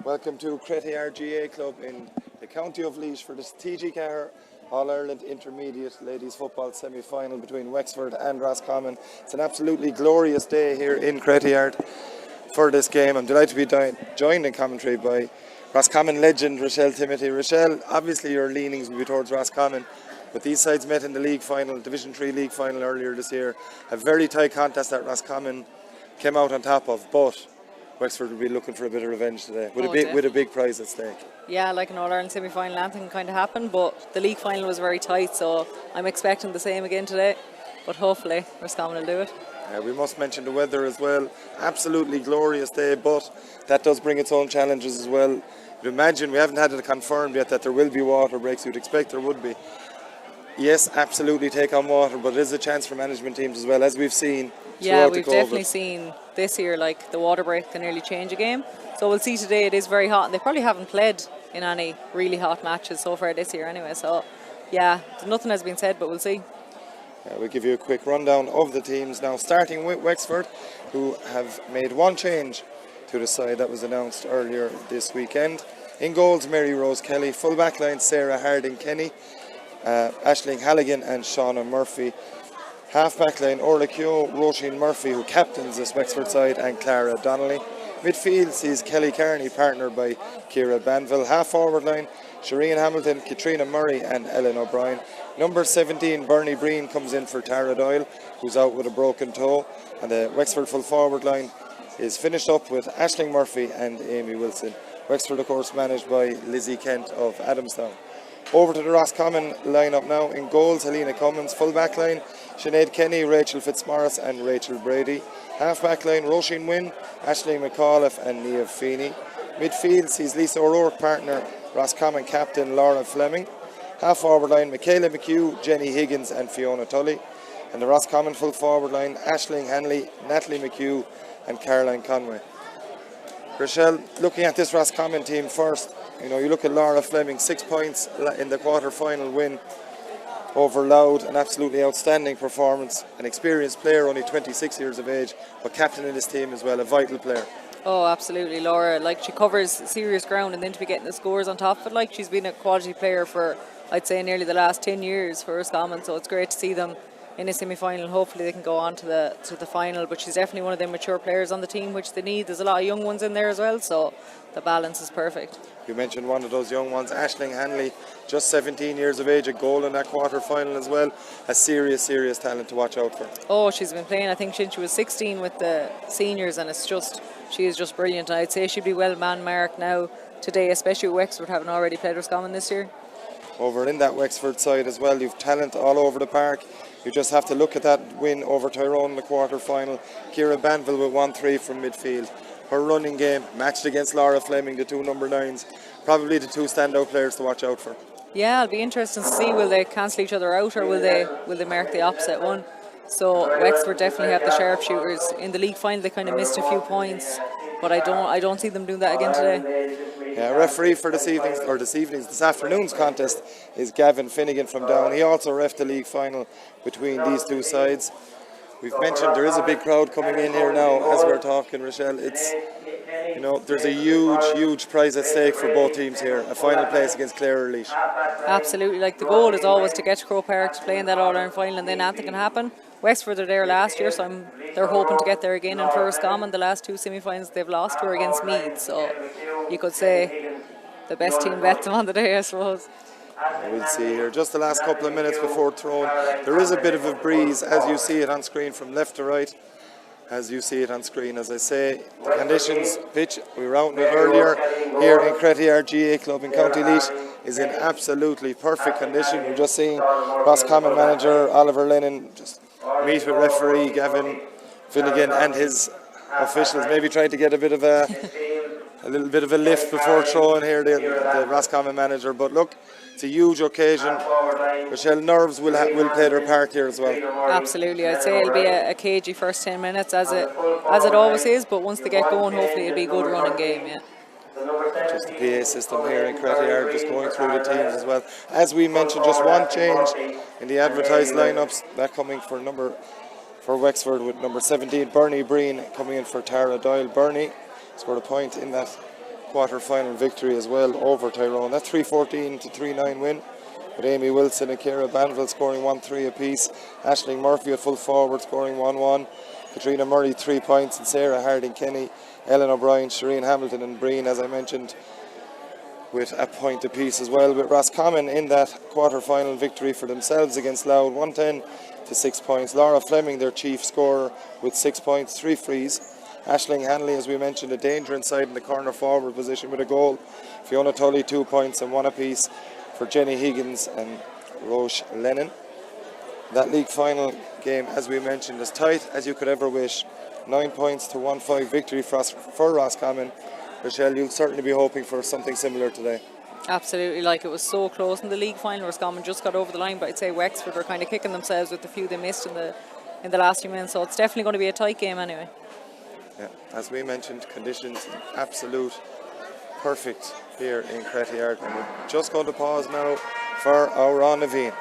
Welcome to Cretyard GA Club in the county of Laois for this TG4 All-Ireland Intermediate Ladies Football semi-final between Wexford and Roscommon. It's an absolutely glorious day here in Cretyard for this game. I'm delighted to be joined in commentary by Roscommon legend Rochelle Timothy. Rochelle, obviously your leanings will be towards Roscommon, but these sides met in the league final, Division 3 league final earlier this year. A very tight contest that Roscommon came out on top of, but Wexford will be looking for a bit of revenge today with a big prize at stake. Yeah, like an All-Ireland semi-final, anything can kind of happen, but the league final was very tight, so I'm expecting the same again today, but hopefully Roscommon will do it. We must mention the weather as well. Absolutely glorious day, but that does bring its own challenges as well. You'd imagine, we haven't had it confirmed yet that there will be water breaks. You'd expect there would be. Yes, absolutely take on water, but it is a chance for management teams as well, as we've seen. Yeah, we've definitely seen this year, like the water break can nearly change a game. So we'll see today. It is very hot, and they probably haven't played in any really hot matches so far this year anyway. So yeah, nothing has been said, but we'll see. We'll give you a quick rundown of the teams now, starting with Wexford, who have made one change to the side that was announced earlier this weekend. In goals, Mary Rose Kelly. Full back line, Sarah Harding-Kenny, Aisling Halligan and Shauna Murphy. Half back line, Orla Keogh, Roisin Murphy, who captains this Wexford side, and Clara Donnelly. Midfield sees Kelly Carney, partnered by Ciara Banville. Half forward line, Shireen Hamilton, Katrina Murray and Ellen O'Brien. Number 17, Bernie Breen, comes in for Tara Doyle, who's out with a broken toe. And the Wexford full forward line is finished up with Aisling Murphy and Amy Wilson. Wexford, of course, managed by Lizzie Kent of Adamstown. Over to the Roscommon lineup now. In goals, Helena Cummins. Full back line, Sinead Kenny, Rachel Fitzmaurice and Rachel Brady. Half back line, Roisin Wynne, Aisling McAuliffe and Niamh Feeney. Midfield sees Lisa O'Rourke, partner Roscommon captain Laura Fleming. Half forward line, Michaela McHugh, Jenny Higgins and Fiona Tully. And the Roscommon full forward line, Aisling Hanley, Natalie McHugh and Caroline Conway. Rochelle, looking at this Roscommon team first, you look at Laura Fleming, 6 points in the quarter-final win over Louth, an absolutely outstanding performance, an experienced player, only 26 years of age, but captain of this team as well, a vital player. Oh, absolutely, Laura. She covers serious ground, and then to be getting the scores on top of it, she's been a quality player for, I'd say, nearly the last 10 years for Roscommon, so it's great to see them in a semi-final. Hopefully they can go on to the final, but she's definitely one of the mature players on the team, which they need. There's a lot of young ones in there as well, so the balance is perfect. You mentioned one of those young ones, Aisling Hanley, just 17 years of age, a goal in that quarter-final as well. A serious talent to watch out for. Oh, she's been playing, I think, since she was 16 with the seniors, and she is just brilliant. I'd say she'd be well man-marked now today, especially with Wexford having already played Roscommon this year. Over in that Wexford side as well, you've talent all over the park. You just have to look at that win over Tyrone in the quarter-final. Ciara Banville with 1-3 from midfield. Her running game, matched against Laura Fleming, the two number 9s, probably the two standout players to watch out for. Yeah, it'll be interesting to see, will they cancel each other out, or will they mark the opposite one? So Wexford definitely have the sharpshooters. In the league final they kind of missed a few points, but I don't see them doing that again today. Yeah, referee for this afternoon's contest is Gavin Finnegan from Down. He also reffed the league final between these two sides. We've mentioned there is a big crowd coming in here now as we're talking, Rochelle. It's, there's a huge prize at stake for both teams here. A final place against Clare or Laois. Absolutely, the goal is always to get to Croke Park to play in that All-Ireland final, and then anything can happen. Wexford were there last year, so they're hoping to get there again. And for Roscommon, the last two semi-finals they've lost were against Meath, so you could say the best team bet them on the day, I suppose. We'll see here. Just the last couple of minutes before thrown. There is a bit of a breeze as you see it on screen from left to right. As you see it on screen, as I say, the conditions, pitch, we were out in it earlier, here in Cretyard GA Club in County Laois, is in absolutely perfect condition. We're just seeing Roscommon manager Oliver Lennon just meet with referee Gavin Finnegan and his officials, maybe trying to get a little bit of a lift before throwing here, the Roscommon manager. But look, it's a huge occasion. Rochelle, nerves will play their part here as well. Absolutely, I'd say it'll be a cagey first 10 minutes as it always is, but once they get going, hopefully it'll be a good running game. Yeah. Just the PA system here in Cretyard, just going through the teams as well. As we mentioned, just one change in the advertised lineups, that coming for Wexford with number 17, Bernie Breen, coming in for Tara Doyle. Bernie scored a point in that quarter-final victory as well over Tyrone. That 3-14 to 3-9 win, with Amy Wilson and Ciara Banville scoring 1-3 apiece. Aisling Murphy at full forward scoring 1-1. Katrina Murray 3 points, and Sarah Harding-Kenny, Ellen O'Brien, Shireen Hamilton and Breen, as I mentioned, with a point apiece as well. With Roscommon in that quarter-final victory for themselves against Louth, 110 to 6 points. Laura Fleming, their chief scorer, with 6 points, 3 frees. Aisling Hanley, as we mentioned, a danger inside in the corner forward position with a goal. Fiona Tully 2 points and 1 apiece for Jenny Higgins and Roche Lennon. That league final game, as we mentioned, as tight as you could ever wish. 9 points to 1-5 victory for Roscommon. Rochelle, you'll certainly be hoping for something similar today. Absolutely, like it was so close in the league final. Roscommon just got over the line, but I'd say Wexford were kind of kicking themselves with the few they missed in the last few minutes. So it's definitely going to be a tight game anyway. Yeah, as we mentioned, conditions absolute perfect here in Cretty, and we're just going to pause now for our Ron Naveen.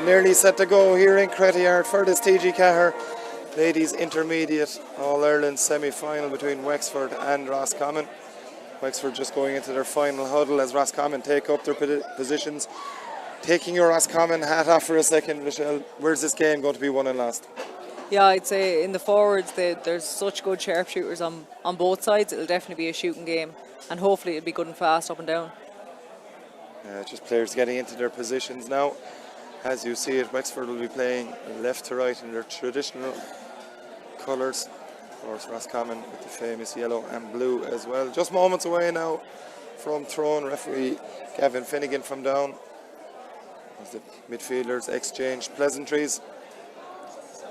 Nearly set to go here in Cretty for this TG4 Ladies Intermediate All-Ireland semi-final between Wexford and Roscommon. Wexford just going into their final huddle as Roscommon take up their positions. Taking your Roscommon hat off for a second, Michelle, where's this game going to be won and lost? Yeah, I'd say in the forwards there's such good sharpshooters on both sides. It'll definitely be a shooting game, and hopefully it'll be good and fast up and down. Just players getting into their positions now. As you see it, Wexford will be playing left to right in their traditional colours. Of course, Roscommon with the famous yellow and blue as well. Just moments away now from Tyrone. Referee Gavin Finnegan from down as the midfielders exchange pleasantries,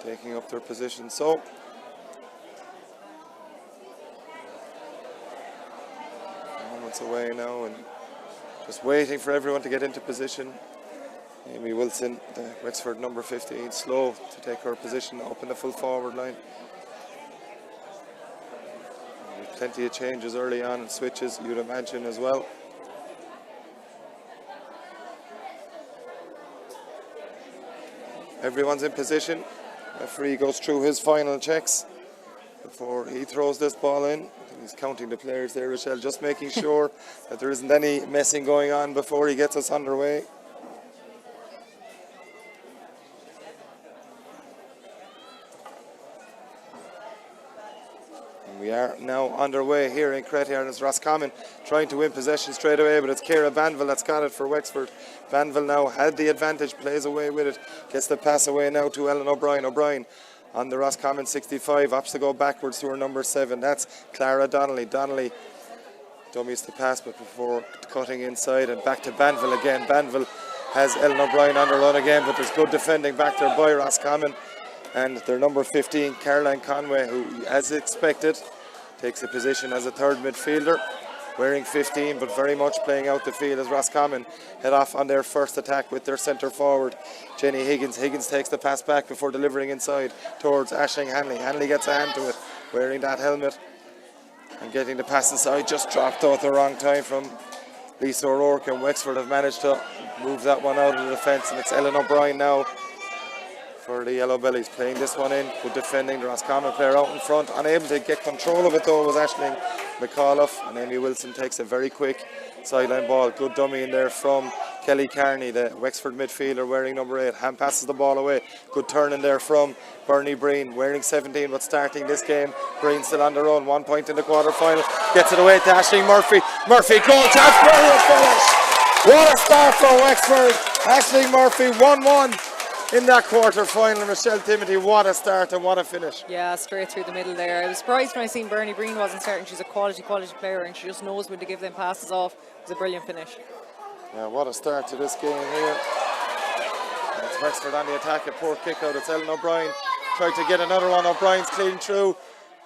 taking up their position. So, moments away now and just waiting for everyone to get into position. Amy Wilson, the Wexford number 15, slow to take her position up in the full forward line. Plenty of changes early on and switches, you'd imagine, as well. Everyone's in position. Referee goes through his final checks before he throws this ball in. I think he's counting the players there, Rochelle, just making sure that there isn't any messing going on before he gets us underway. We are now underway here in Cretty, and it's Roscommon trying to win possession straight away, but it's Ciara Banville that's got it for Wexford. Banville now had the advantage, plays away with it, gets the pass away now to Ellen O'Brien. O'Brien on the Roscommon 65, opts to go backwards to her number 7. That's Clara Donnelly. Donnelly dummies the pass, but before cutting inside and back to Banville again. Banville has Ellen O'Brien on the run again, but there's good defending back there by Roscommon. And their number 15, Caroline Conway, who, as expected, takes a position as a third midfielder, wearing 15, but very much playing out the field as Roscommon head off on their first attack with their centre forward, Jenny Higgins. Higgins takes the pass back before delivering inside towards Aisling Hanley. Hanley gets a hand to it, wearing that helmet, and getting the pass inside. Just dropped out at the wrong time from Lisa O'Rourke, and Wexford have managed to move that one out of the defence, and it's Ellen O'Brien now for the Yellow Bellies, playing this one in. Good defending, the Roscommon player out in front. Unable to get control of it though was Aisling McAuliffe, and Amy Wilson takes a very quick sideline ball. Good dummy in there from Kelly Carney, the Wexford midfielder wearing number 8. Hand passes the ball away. Good turn in there from Bernie Breen, wearing 17 but starting this game. Breen still on the run, 1 point in the quarter final. Gets it away to Aisling Murphy. Murphy, goal chance, brilliant finish. What a start for Wexford. Aisling Murphy 1-1 in that quarter final. Michelle Timothy, what a start and what a finish. Yeah, straight through the middle there. I was surprised when I seen Bernie Breen wasn't starting. She's a quality player and she just knows when to give them passes off. It was a brilliant finish. Yeah, what a start to this game here. And it's Wexford on the attack, a poor kick out. It's Ellen O'Brien. Tried to get another one. O'Brien's clean through.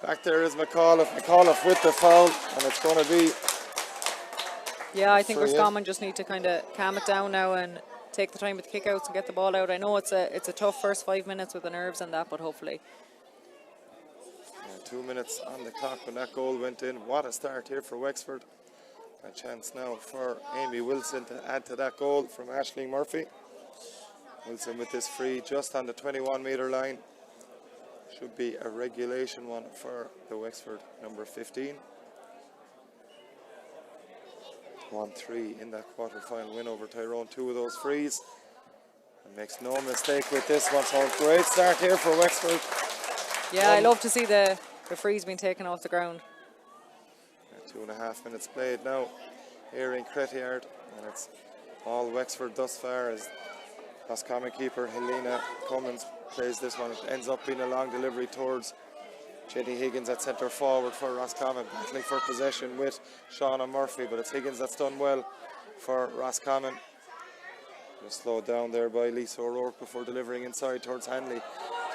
Back there is McAuliffe. McAuliffe with the foul, and it's going to be... Yeah, I think Roscommon just need to kind of calm it down now and take the time with the kickouts and get the ball out. I know it's a tough first 5 minutes with the nerves and that, but hopefully. Yeah, 2 minutes on the clock when that goal went in. What a start here for Wexford. A chance now for Amy Wilson to add to that goal from Aisling Murphy. Wilson with this free just on the 21-metre line. Should be a regulation one for the Wexford number 15. 1-3 in that quarter-final win over Tyrone. 2 of those frees. And makes no mistake with this one. So great start here for Wexford. Yeah, I love to see the frees being taken off the ground. 2.5 minutes played now here in Crettyard, and it's all Wexford thus far as Roscommon keeper Helena Cummins plays this one. It ends up being a long delivery towards Jenny Higgins at centre forward for Roscommon, battling for possession with Shauna Murphy, but it's Higgins that's done well for Roscommon. Just slowed down there by Lisa O'Rourke before delivering inside towards Hanley.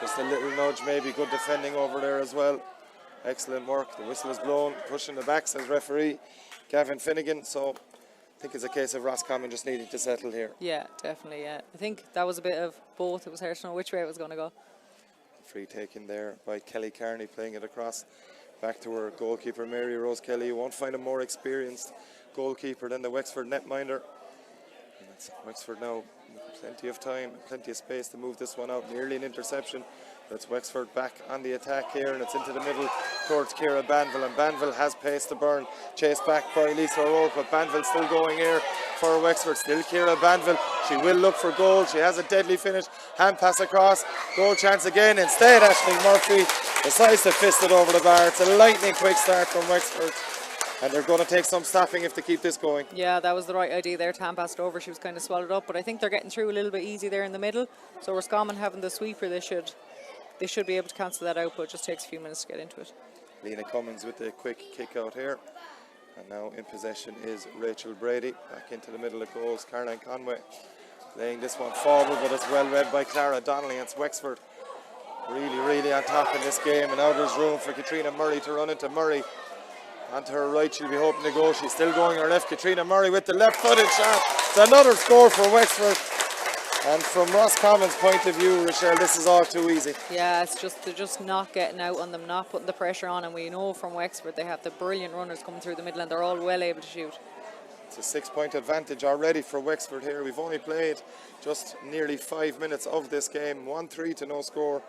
Just a little nudge, maybe good defending over there as well. Excellent work. The whistle is blown, pushing the back, says referee Gavin Finnegan. So I think it's a case of Roscommon just needing to settle here. Yeah, definitely, yeah. I think that was a bit of both. It was hard to know which way it was going to go. Free taken there by Kelly Carney, playing it across back to her goalkeeper Mary Rose Kelly. You won't find a more experienced goalkeeper than the Wexford netminder. And it's Wexford now with plenty of time, plenty of space to move this one out. Nearly an interception. It's Wexford back on the attack here, and it's into the middle towards Ciara Banville, and Banville has pace to burn, chased back by Lisa O'Rourke, but Banville still going here for Wexford. Still Ciara Banville, she will look for goal. She has a deadly finish, hand pass across, goal chance again. Instead Aisling Murphy decides to fist it over the bar. It's a lightning quick start from Wexford, and they're going to take some stopping if they keep this going. Yeah, that was the right idea there to hand pass it over. She was kind of swallowed up, but I think they're getting through a little bit easy there in the middle. So Roscommon having the sweeper, they should be able to cancel that out, but it just takes a few minutes to get into it. Lena Cummins with the quick kick out here. And now in possession is Rachel Brady. Back into the middle of goals, Caroline Conway laying this one forward, but it's well read by Clara Donnelly. It's Wexford really on top in this game. And now there's room for Katrina Murray to run into Murray. Onto her right, she'll be hoping to go. She's still going her left. Katrina Murray with the left-footed shot. It's another score for Wexford. And from Roscommon's point of view, Rochelle, this is all too easy. Yeah, it's just they're just not getting out on them, not putting the pressure on, and we know from Wexford they have the brilliant runners coming through the middle, and they're all well able to shoot. It's a 6-point advantage already for Wexford here. We've only played just nearly 5 minutes of this game. 1-3 to no score.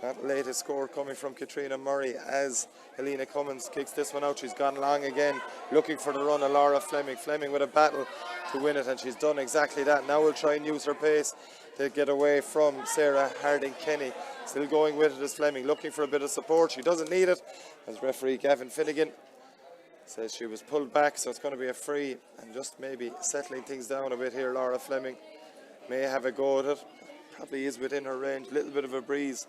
That latest score coming from Katrina Murray as Helena Cummins kicks this one out. She's gone long again, looking for the run of Laura Fleming. Fleming with a battle to win it, and she's done exactly that. Now we'll try and use her pace to get away from Sarah Harding-Kenny. Still going with it as Fleming, looking for a bit of support. She doesn't need it, as referee Gavin Finnegan says she was pulled back, so it's going to be a free, and just maybe settling things down a bit here. Laura Fleming may have a go at it. Probably is within her range. A little bit of a breeze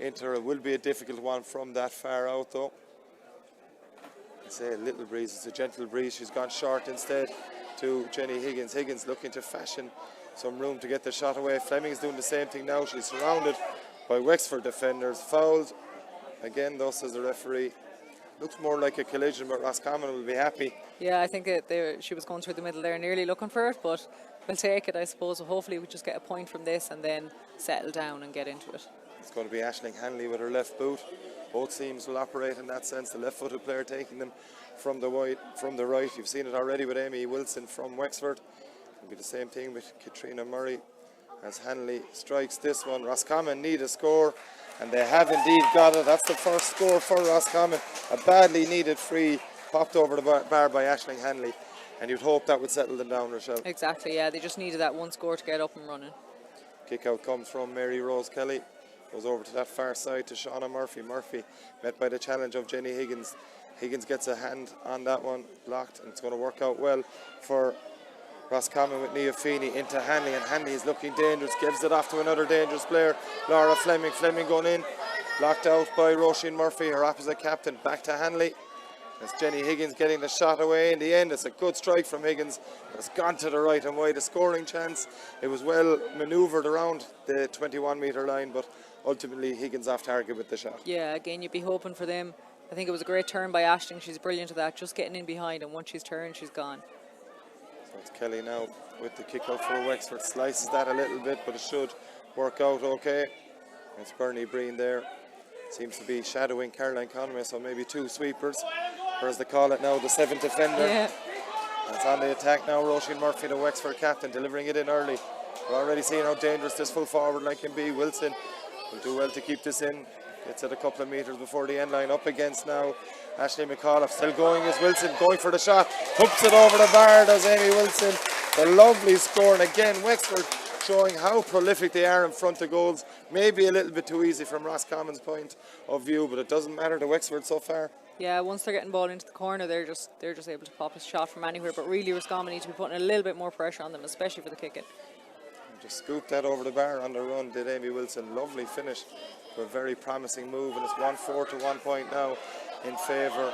into her. It will be a difficult one from that far out though. I say a little breeze, it's a gentle breeze. She's gone short instead to Jenny Higgins. Higgins looking to fashion some room to get the shot away. Fleming is doing the same thing now. She's surrounded by Wexford defenders. Fouled again though, says the referee. Looks more like a collision, but Roscommon will be happy. Yeah, I think she was going through the middle there, nearly looking for it, but we'll take it, I suppose. Hopefully we just get a point from this and then settle down and get into it. It's going to be Aisling Hanley with her left boot. Both teams will operate in that sense. The left-footed player taking them from the right. You've seen it already with Amy Wilson from Wexford. It'll be the same thing with Katrina Murray as Hanley strikes this one. Roscommon need a score, and they have indeed got it. That's the first score for Roscommon. A badly needed free popped over the bar by Aisling Hanley, and you'd hope that would settle them down, Rochelle. Exactly, yeah, they just needed that one score to get up and running. Kick out comes from Mary Rose Kelly. Goes over to that far side to Shauna Murphy. Murphy met by the challenge of Jenny Higgins. Higgins gets a hand on that one, blocked, and it's going to work out well for Roscommon with Nia Feeney into Hanley, and Hanley is looking dangerous, gives it off to another dangerous player, Laura Fleming. Fleming going in, blocked out by Roisin Murphy, her opposite captain. Back to Hanley. It's Jenny Higgins getting the shot away in the end. It's a good strike from Higgins. It's gone to the right and wide, a scoring chance. It was well manoeuvred around the 21-metre line, but ultimately Higgins off target with the shot. Yeah, again, you'd be hoping for them. I think it was a great turn by Aisling. She's brilliant at that, just getting in behind, and once she's turned, she's gone. So it's Kelly now with the kick out for Wexford. Slices that a little bit, but it should work out okay. It's Bernie Breen there. Seems to be shadowing Caroline Conway, so maybe two sweepers, or as they call it now, the seventh defender. Yeah. It's on the attack now. Roisin Murphy, the Wexford captain, delivering it in early. We're already seeing how dangerous this full forward line can be. Wilson will do well to keep this in. Gets it a couple of metres before the end line. Up against now Ashley McAuliffe. Still going is Wilson, going for the shot. Hooks it over the bar, does Amy Wilson. The lovely score, and again Wexford showing how prolific they are in front of goals. Maybe a little bit too easy from Roscommon's point of view, but it doesn't matter to Wexford so far. Yeah, once they're getting ball into the corner, they're just able to pop a shot from anywhere. But really, Roscommon need to be putting a little bit more pressure on them, especially for the kicking. Just scooped that over the bar on the run, did Amy Wilson. Lovely finish, a very promising move, and it's 1-4 to 1 point now in favour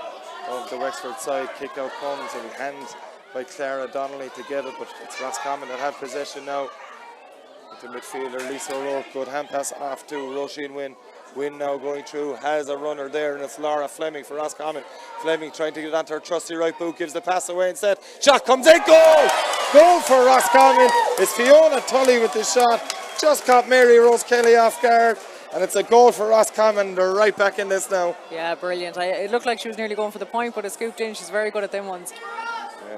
of the Wexford side. Kick out comes in hand by Clara Donnelly to get it, but it's Roscommon that have possession now. The midfielder Lisa O'Rourke, good hand pass off to Roisin Wynn. Wynn now going through, has a runner there, and it's Laura Fleming for Roscommon. Fleming trying to get onto her trusty right boot, gives the pass away instead. Shot comes in, goal! Goal for Roscommon. It's Fiona Tully with the shot. Just caught Mary Rose Kelly off guard, and it's a goal for Roscommon. They're right back in this now. Yeah, brilliant. It looked like she was nearly going for the point, but it scooped in. She's very good at them ones.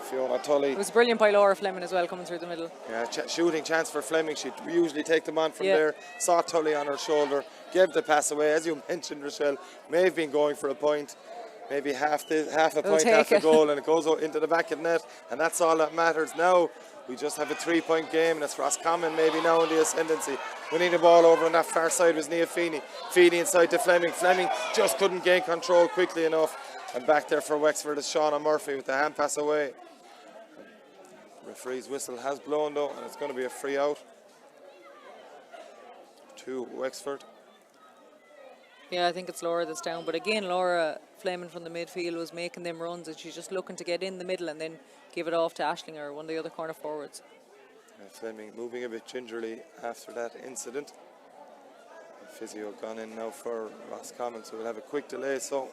Fiona Tully. It was brilliant by Laura Fleming as well, coming through the middle. Yeah, shooting chance for Fleming. She'd usually take them on from there. Saw Tully on her shoulder, gave the pass away. As you mentioned, Rochelle, may have been going for a point, maybe half a point, half a goal, and it goes into the back of the net, and that's all that matters. Now we just have a 3-point game, and it's Roscommon maybe now in the ascendancy. Winning the ball over on that far side was Nia Feeney. Feeney inside to Fleming. Fleming just couldn't gain control quickly enough. And back there for Wexford is Shauna Murphy with the hand pass away. Referee's whistle has blown though, and it's going to be a free out to Wexford. Yeah, I think it's Laura that's down, but again Laura Fleming from the midfield was making them runs, and she's just looking to get in the middle and then give it off to Aisling or one of the other corner forwards. Fleming moving a bit gingerly after that incident. Physio gone in now for Roscommon, so we'll have a quick delay. So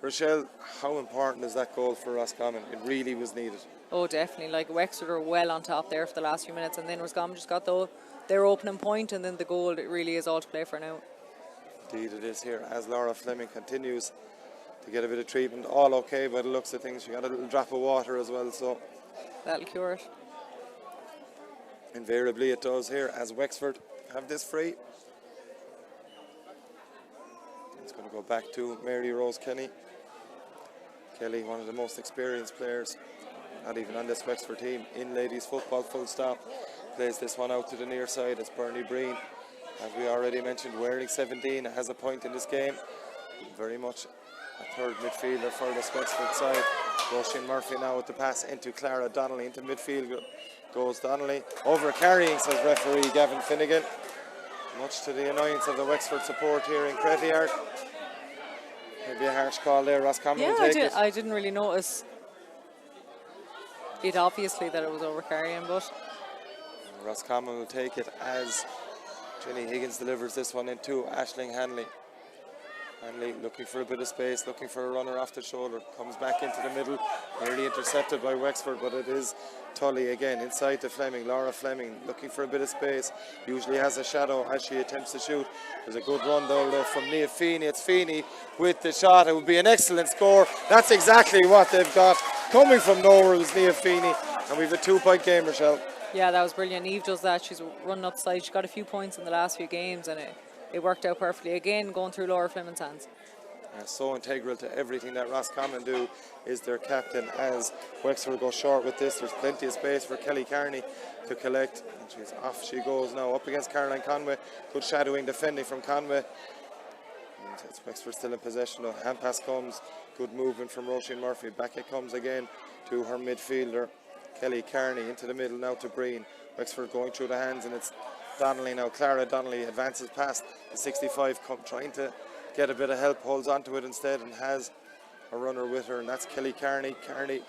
Rochelle, how important is that goal for Roscommon? It really was needed. Oh, definitely. Like Wexford are well on top there for the last few minutes, and then Roscommon just got their opening point, and then the goal. It really is all to play for now. Indeed it is here, as Laura Fleming continues to get a bit of treatment. All okay by the looks of things. She got a little drop of water as well, so that'll cure it. Invariably it does here, as Wexford have this free. It's going to go back to Mary Rose Kelly. Kelly, one of the most experienced players, not even on this Wexford team, in ladies football, full stop. Plays this one out to the near side. It's Bernie Breen, as we already mentioned, wearing 17, has a point in this game. Very much a third midfielder for this Wexford side. Roisin Murphy now with the pass into Clara Donnelly, into midfield goes Donnelly. Over carrying, says referee Gavin Finnegan. Much to the annoyance of the Wexford support here in Crettyard. Maybe a harsh call there. Roscommon will take it. I didn't really notice it obviously that it was over carrying, but Roscommon will take it as Jenny Higgins delivers this one into Aisling Hanley. Hanley looking for a bit of space, looking for a runner off the shoulder, comes back into the middle, nearly intercepted by Wexford, but it is Tully again inside to Fleming. Laura Fleming looking for a bit of space, usually has a shadow as she attempts to shoot. There's a good run though from Nia Feeney. It's Feeney with the shot. It would be an excellent score. That's exactly what they've got. Coming from nowhere was Nia Feeney, and we've a 2-point game, Rochelle. Yeah, that was brilliant. Eve does that. She's running up the side. She got a few points in the last few games, and it worked out perfectly. Again, going through Laura Fleming's hands. So integral to everything that Roscommon do is their captain. As Wexford go short with this, there's plenty of space for Kelly Carney to collect. And she's off she goes now, up against Caroline Conway. Good shadowing defending from Conway. And it's Wexford still in possession. Hand pass comes. Good movement from Roisin Murphy. Back it comes again to her midfielder, Kelly Carney, into the middle now to Breen. Wexford going through the hands, and it's Donnelly now. Clara Donnelly advances past the 65, trying to get a bit of help, holds onto it instead, and has a runner with her, and that's Kelly Carney. Carney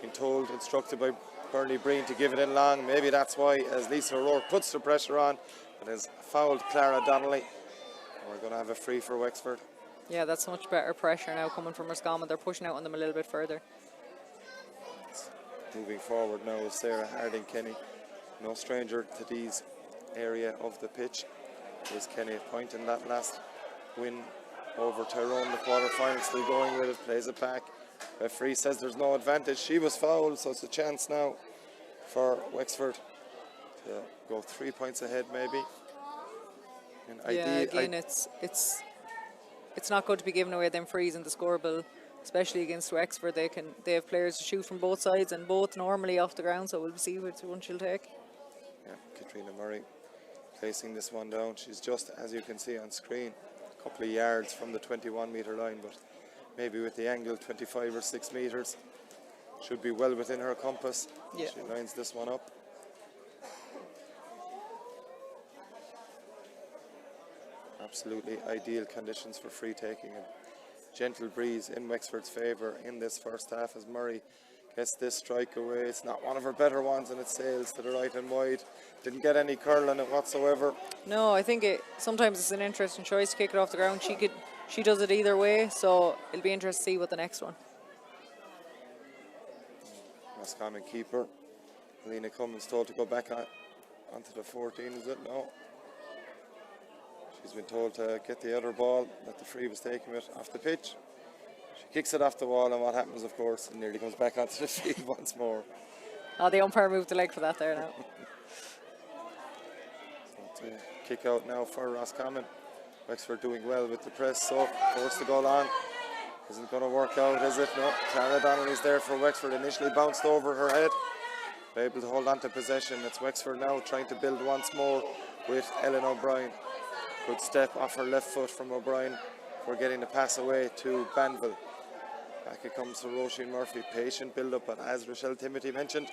being told, instructed by Bernie Breen to give it in long. Maybe that's why, as Lisa O'Rourke puts the pressure on, and has fouled Clara Donnelly. And we're going to have a free for Wexford. Yeah, that's much better pressure now coming from Roscommon. They're pushing out on them a little bit further. Moving forward now is Sarah Harding Kenny. No stranger to these area of the pitch is Kenny at point in that last win over Tyrone, the quarter-final, still going with it, plays it back. Referee says there's no advantage. She was fouled, so it's a chance now for Wexford to go 3 points ahead maybe. And again, it's not good to be giving away them frees in the scoreboard, especially against Wexford. They have players to shoot from both sides, and both normally off the ground, so we'll see which one she'll take. Yeah, Katrina Murray placing this one down. She's just, as you can see on screen, couple of yards from the 21-metre line, but maybe with the angle 25 or 6 metres should be well within her compass. Yeah. She lines this one up. Absolutely ideal conditions for free taking. A gentle breeze in Wexford's favour in this first half as Murray gets this strike away. It's not one of her better ones, and it sails to the right and wide. Didn't get any curl on it whatsoever. No, I think sometimes it's an interesting choice to kick it off the ground. She does it either way, so it'll be interesting to see what the next one. Roscommon keeper Alina Cummins told to go back onto the 14, is it? No. She's been told to get the other ball that the free was taking it off the pitch. She kicks it off the wall, and what happens, of course, it nearly comes back onto the field once more. Oh, the umpire moved the leg for that there now. Kick out now for Roscommon. Wexford doing well with the press, so forced to go on. Isn't going to work out, is it? No. Clara Donnelly's there for Wexford. Initially bounced over her head. Able to hold on to possession. It's Wexford now trying to build once more with Ellen O'Brien. Good step off her left foot from O'Brien. We're getting the pass away to Banville. Back it comes to Roisin Murphy. Patient build-up, but as Rochelle Timothy mentioned,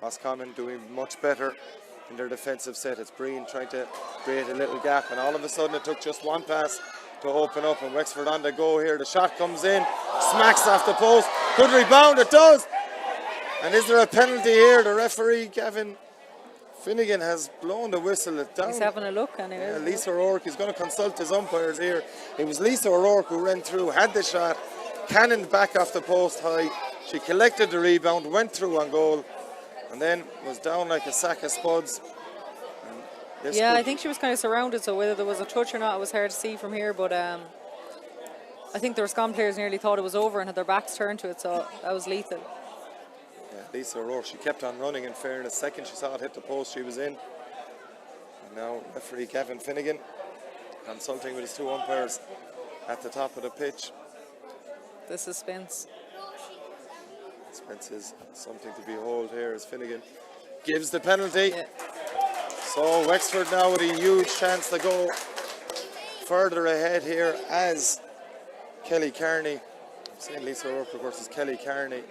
Roscommon doing much better in their defensive set. It's Breen trying to create a little gap, and all of a sudden it took just one pass to open up, and Wexford on the go here. The shot comes in, smacks off the post. Good rebound, it does. And is there a penalty here? The referee, Gavin Finnegan, has blown the whistle. It down. He's having a look anyway. Yeah, Lisa O'Rourke, he's going to consult his umpires here. It was Lisa O'Rourke who ran through, had the shot, cannoned back off the post high. She collected the rebound, went through on goal, and then was down like a sack of spuds. Yeah, I think she was kind of surrounded, so whether there was a touch or not, it was hard to see from here, but I think the Roscommon players nearly thought it was over and had their backs turned to it, so that was lethal. Yeah, Lisa O'Rourke, she kept on running in fairness. Second she saw it hit the post, she was in. And now referee Gavin Finnegan consulting with his two umpires at the top of the pitch. The suspense. Suspense is something to behold here as Finnegan gives the penalty. Yeah. So Wexford now with a huge chance to go further ahead here as Kelly Carney. I'm saying Lisa O'Rourke, of course, is Kelly Carney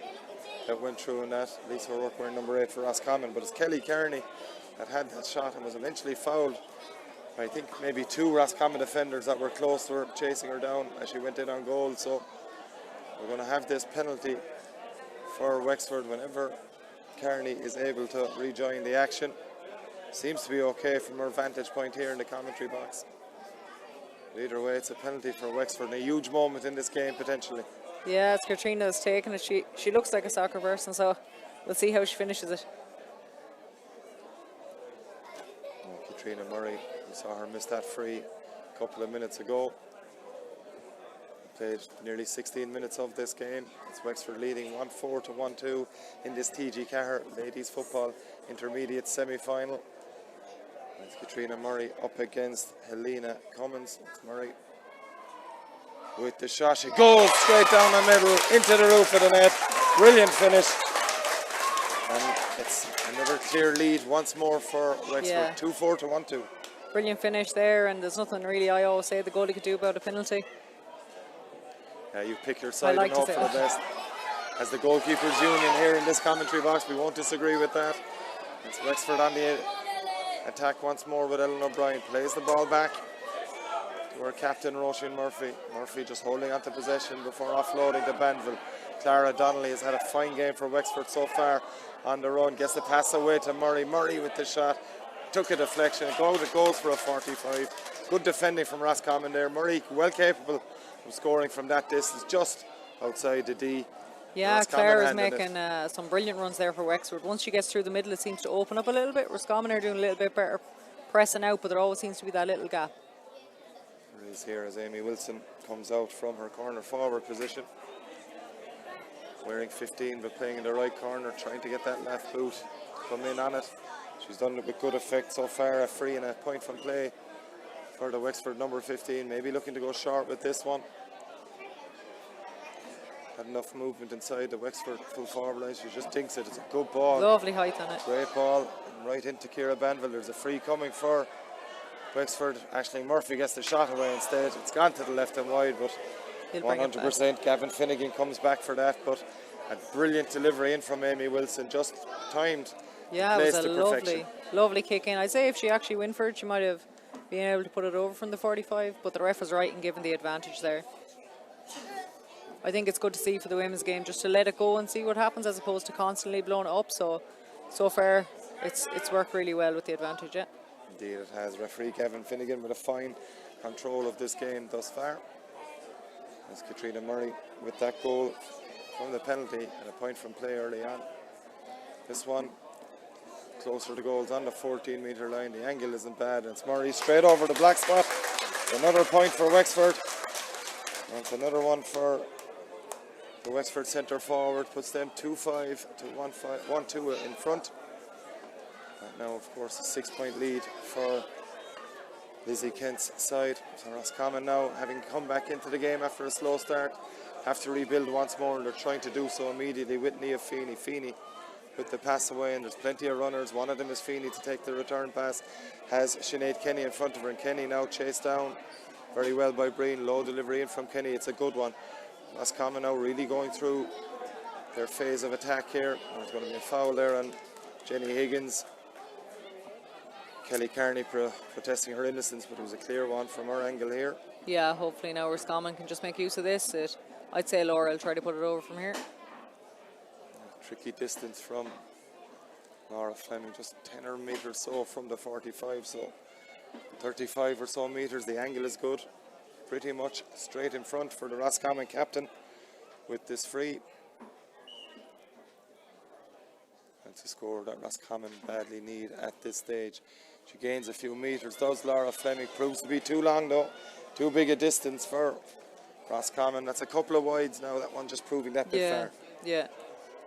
that went through in that. Lisa O'Rourke wearing number 8 for Roscommon, but it's Kelly Carney that had that shot and was eventually fouled by, I think, maybe 2 Roscommon defenders that were close to her, chasing her down as she went in on goal. So we're going to have this penalty for Wexford whenever Carney is able to rejoin the action. Seems to be okay from her vantage point here in the commentary box. But either way, it's a penalty for Wexford and a huge moment in this game potentially. Yeah, it's Katrina that's taken it. She looks like a soccer person, so we'll see how she finishes it. Oh, Katrina Murray, we saw her miss that free a couple of minutes ago. Played nearly 16 minutes of this game. It's Wexford leading 1-4 to 1-2 in this TG4 ladies football intermediate semi-final. It's Katrina Murray up against Helena Cummins. It's Murray with the shot. She goes straight down the middle into the roof of the net. Brilliant finish. And it's another clear lead once more for Wexford. Yeah. 2-4 to 1-2. Brilliant finish there, and there's nothing really I always say the goalie could do about a penalty. Yeah, you pick your side like and hope to for say the best. As the goalkeepers union here in this commentary box, we won't disagree with that. It's Wexford on the attack once more with Ellen O'Brien. Plays the ball back to her captain, Roisin Murphy. Murphy just holding on to possession before offloading to Banville. Clara Donnelly has had a fine game for Wexford so far on the run. Gets the pass away to Murray. Murray with the shot. Took a deflection. It goes for a 45. Good defending from Roscommon there. Murray well capable of scoring from that distance, just outside the D. Yeah, Roscommon Claire is handled making it. some brilliant runs there for Wexford. Once she gets through the middle, it seems to open up a little bit. Roscommon are doing a little bit better pressing out, but there always seems to be that little gap. There is here as Amy Wilson comes out from her corner forward position. Wearing 15 but playing in the right corner, trying to get that left boot to come in on it. She's done it with good effect so far. A free and a point from play for the Wexford number 15. Maybe looking to go short with this one. Had enough movement inside the Wexford full forward line. She just dinks it. It's a good ball. Lovely height on it. Great ball. And right into Ciara Banville. There's a free coming for Wexford. Aisling Murphy gets the shot away instead. It's gone to the left and wide, but 100% Gavin Finnegan comes back for that. But a brilliant delivery in from Amy Wilson. Just timed. Yeah, it was a perfection. lovely kick in. I'd say if she actually went for it, she might have been able to put it over from the 45, but the ref was right in giving the advantage there. I think it's good to see for the women's game just to let it go and see what happens as opposed to constantly blowing it up. So far it's worked really well with the advantage. Yeah. Indeed it has. Referee Gavin Finnegan with a fine control of this game thus far. As Katrina Murray with that goal from the penalty and a point from play early on. This one closer to goals on the 14-metre line. The angle isn't bad, and it's Murray straight over the black spot. Another point for Wexford. That's another one for the Wexford centre forward. Puts them 2-5 to 1-2 in front. And now, of course, a 6-point lead for Lizzie Kent's side. So Roscommon now, having come back into the game after a slow start, have to rebuild once more, and they're trying to do so immediately with Nia Feeney. Feeney with the pass away, and there's plenty of runners. One of them is Feeney to take the return pass. Has Sinead Kenny in front of her, and Kenny now chased down very well by Breen. Low delivery in from Kenny. It's a good one. Roscommon now really going through their phase of attack here. There's going to be a foul there on Jenny Higgins. Kelly Carney protesting her innocence, but it was a clear one from her angle here. Yeah, hopefully now Roscommon can just make use of this. I'd say Laura will try to put it over from here. Tricky distance from Laura Fleming, just 10 or metres so from the 45, so 35 or so metres. The angle is good, pretty much straight in front for the Roscommon captain with this free. That's a score that Roscommon badly need at this stage. She gains a few metres, does Laura Fleming. Proves to be too long though, too big a distance for Roscommon. That's a couple of wides now, that one just proving that bit far. Yeah.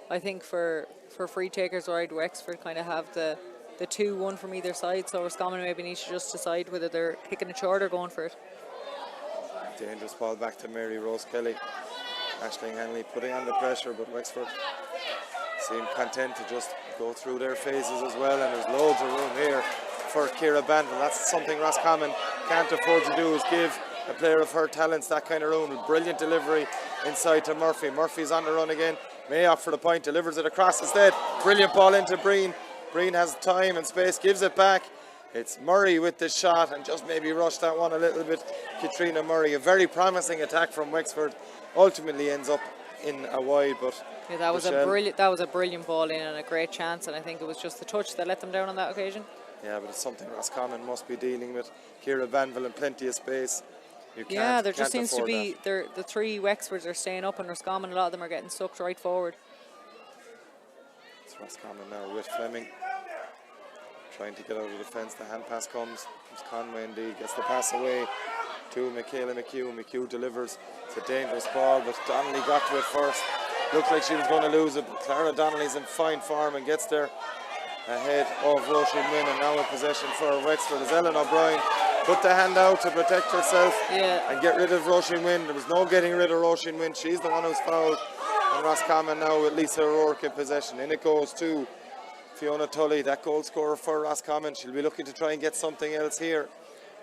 I think for free takers, wide Wexford kind of have the 2-1 from either side, so Roscommon maybe needs to just decide whether they're kicking it short or going for it. Dangerous ball back to Mary Rose Kelly. Aisling Hanley putting on the pressure, but Wexford seem content to just go through their phases as well, and there's loads of room here for Ciara Banville. That's something Roscommon can't afford to do, is give a player of her talents that kind of room. Brilliant delivery inside to Murphy. Murphy's on the run again. Mayock for the point, delivers it across instead. Brilliant ball into Breen. Breen has time and space, gives it back. It's Murray with the shot, and just maybe rushed that one a little bit. Katrina Murray, a very promising attack from Wexford, ultimately ends up in a wide, but yeah, that was a brilliant ball in and a great chance, and I think it was just the touch that let them down on that occasion. Yeah, but it's something Roscommon must be dealing with. Ciara Banville in plenty of space. Yeah, there just seems to be the three Wexfords are staying up, and Roscommon, a lot of them are getting sucked right forward. It's Roscommon now with Fleming trying to get out of the defence. The hand pass comes. It's Conway indeed, gets the pass away to Michaela McHugh. McHugh delivers. It's a dangerous ball, but Donnelly got to it first. Looked like she was going to lose it, but Clara Donnelly's in fine form and gets there ahead of Roisin Wynn, and now in possession for Wexford as Ellen O'Brien put the hand out to protect herself and get rid of Roisin Wynn. There was no getting rid of Roisin Wynn. She's the one who's fouled. And Roscommon now with Lisa O'Rourke in possession. In it goes to Fiona Tully, that goal scorer for Roscommon. She'll be looking to try and get something else here.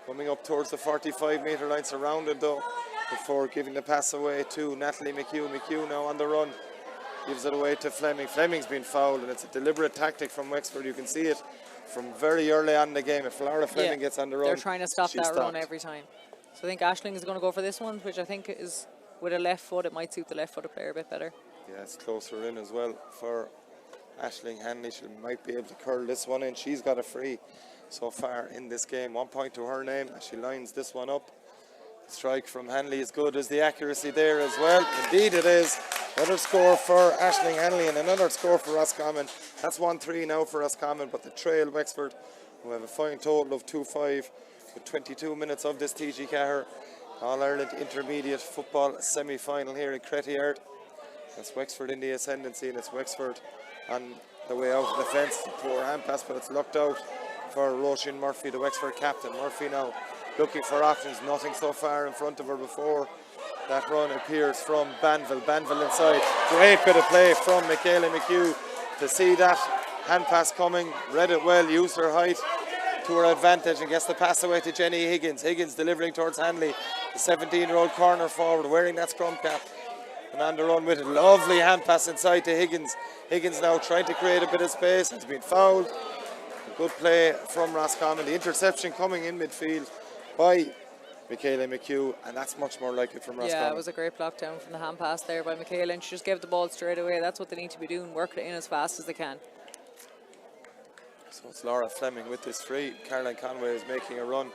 Coming up towards the 45-metre line, surrounded though, before giving the pass away to Natalie McHugh. McHugh now on the run. Gives it away to Fleming. Fleming's been fouled, and it's a deliberate tactic from Wexford. You can see it from very early on in the game. If Laura Fleming gets on the run, they're trying to stop that run every time. So I think Aisling is going to go for this one, which I think is with a left foot. It might suit the left-footed player a bit better. Yeah, it's closer in as well for Aisling Hanley. She might be able to curl this one in. She's got a free so far in this game. 1 point to her name as she lines this one up. The strike from Hanley is good. Is the accuracy there as well? Indeed it is. Another score for Aisling Hanley and another score for Roscommon. That's 1-3 now for Roscommon, but the trail Wexford, who have a fine total of 2-5 with 22 minutes of this TG4 All-Ireland Intermediate Football semi-final here in Crettyard. That's Wexford in the ascendancy, and it's Wexford on the way out of the fence. Poor hand pass, but it's lucked out for Roisin Murphy, the Wexford captain. Murphy now looking for options, nothing so far in front of her before that run appears from Banville. Banville inside. Great bit of play from Michaela McHugh to see that hand pass coming, read it well, used her height to her advantage and gets the pass away to Jenny Higgins. Higgins delivering towards Hanley, the 17-year-old corner forward wearing that scrum cap. And on the run with it. Lovely hand pass inside to Higgins. Higgins now trying to create a bit of space. It's been fouled. A good play from Roscommon. The interception coming in midfield by Michaela McHugh, and that's much more like it from Roscommon. Yeah, it was a great block down from the hand pass there by Michaela, and she just gave the ball straight away. That's what they need to be doing, work it in as fast as they can. So it's Laura Fleming with this free. Caroline Conway is making a run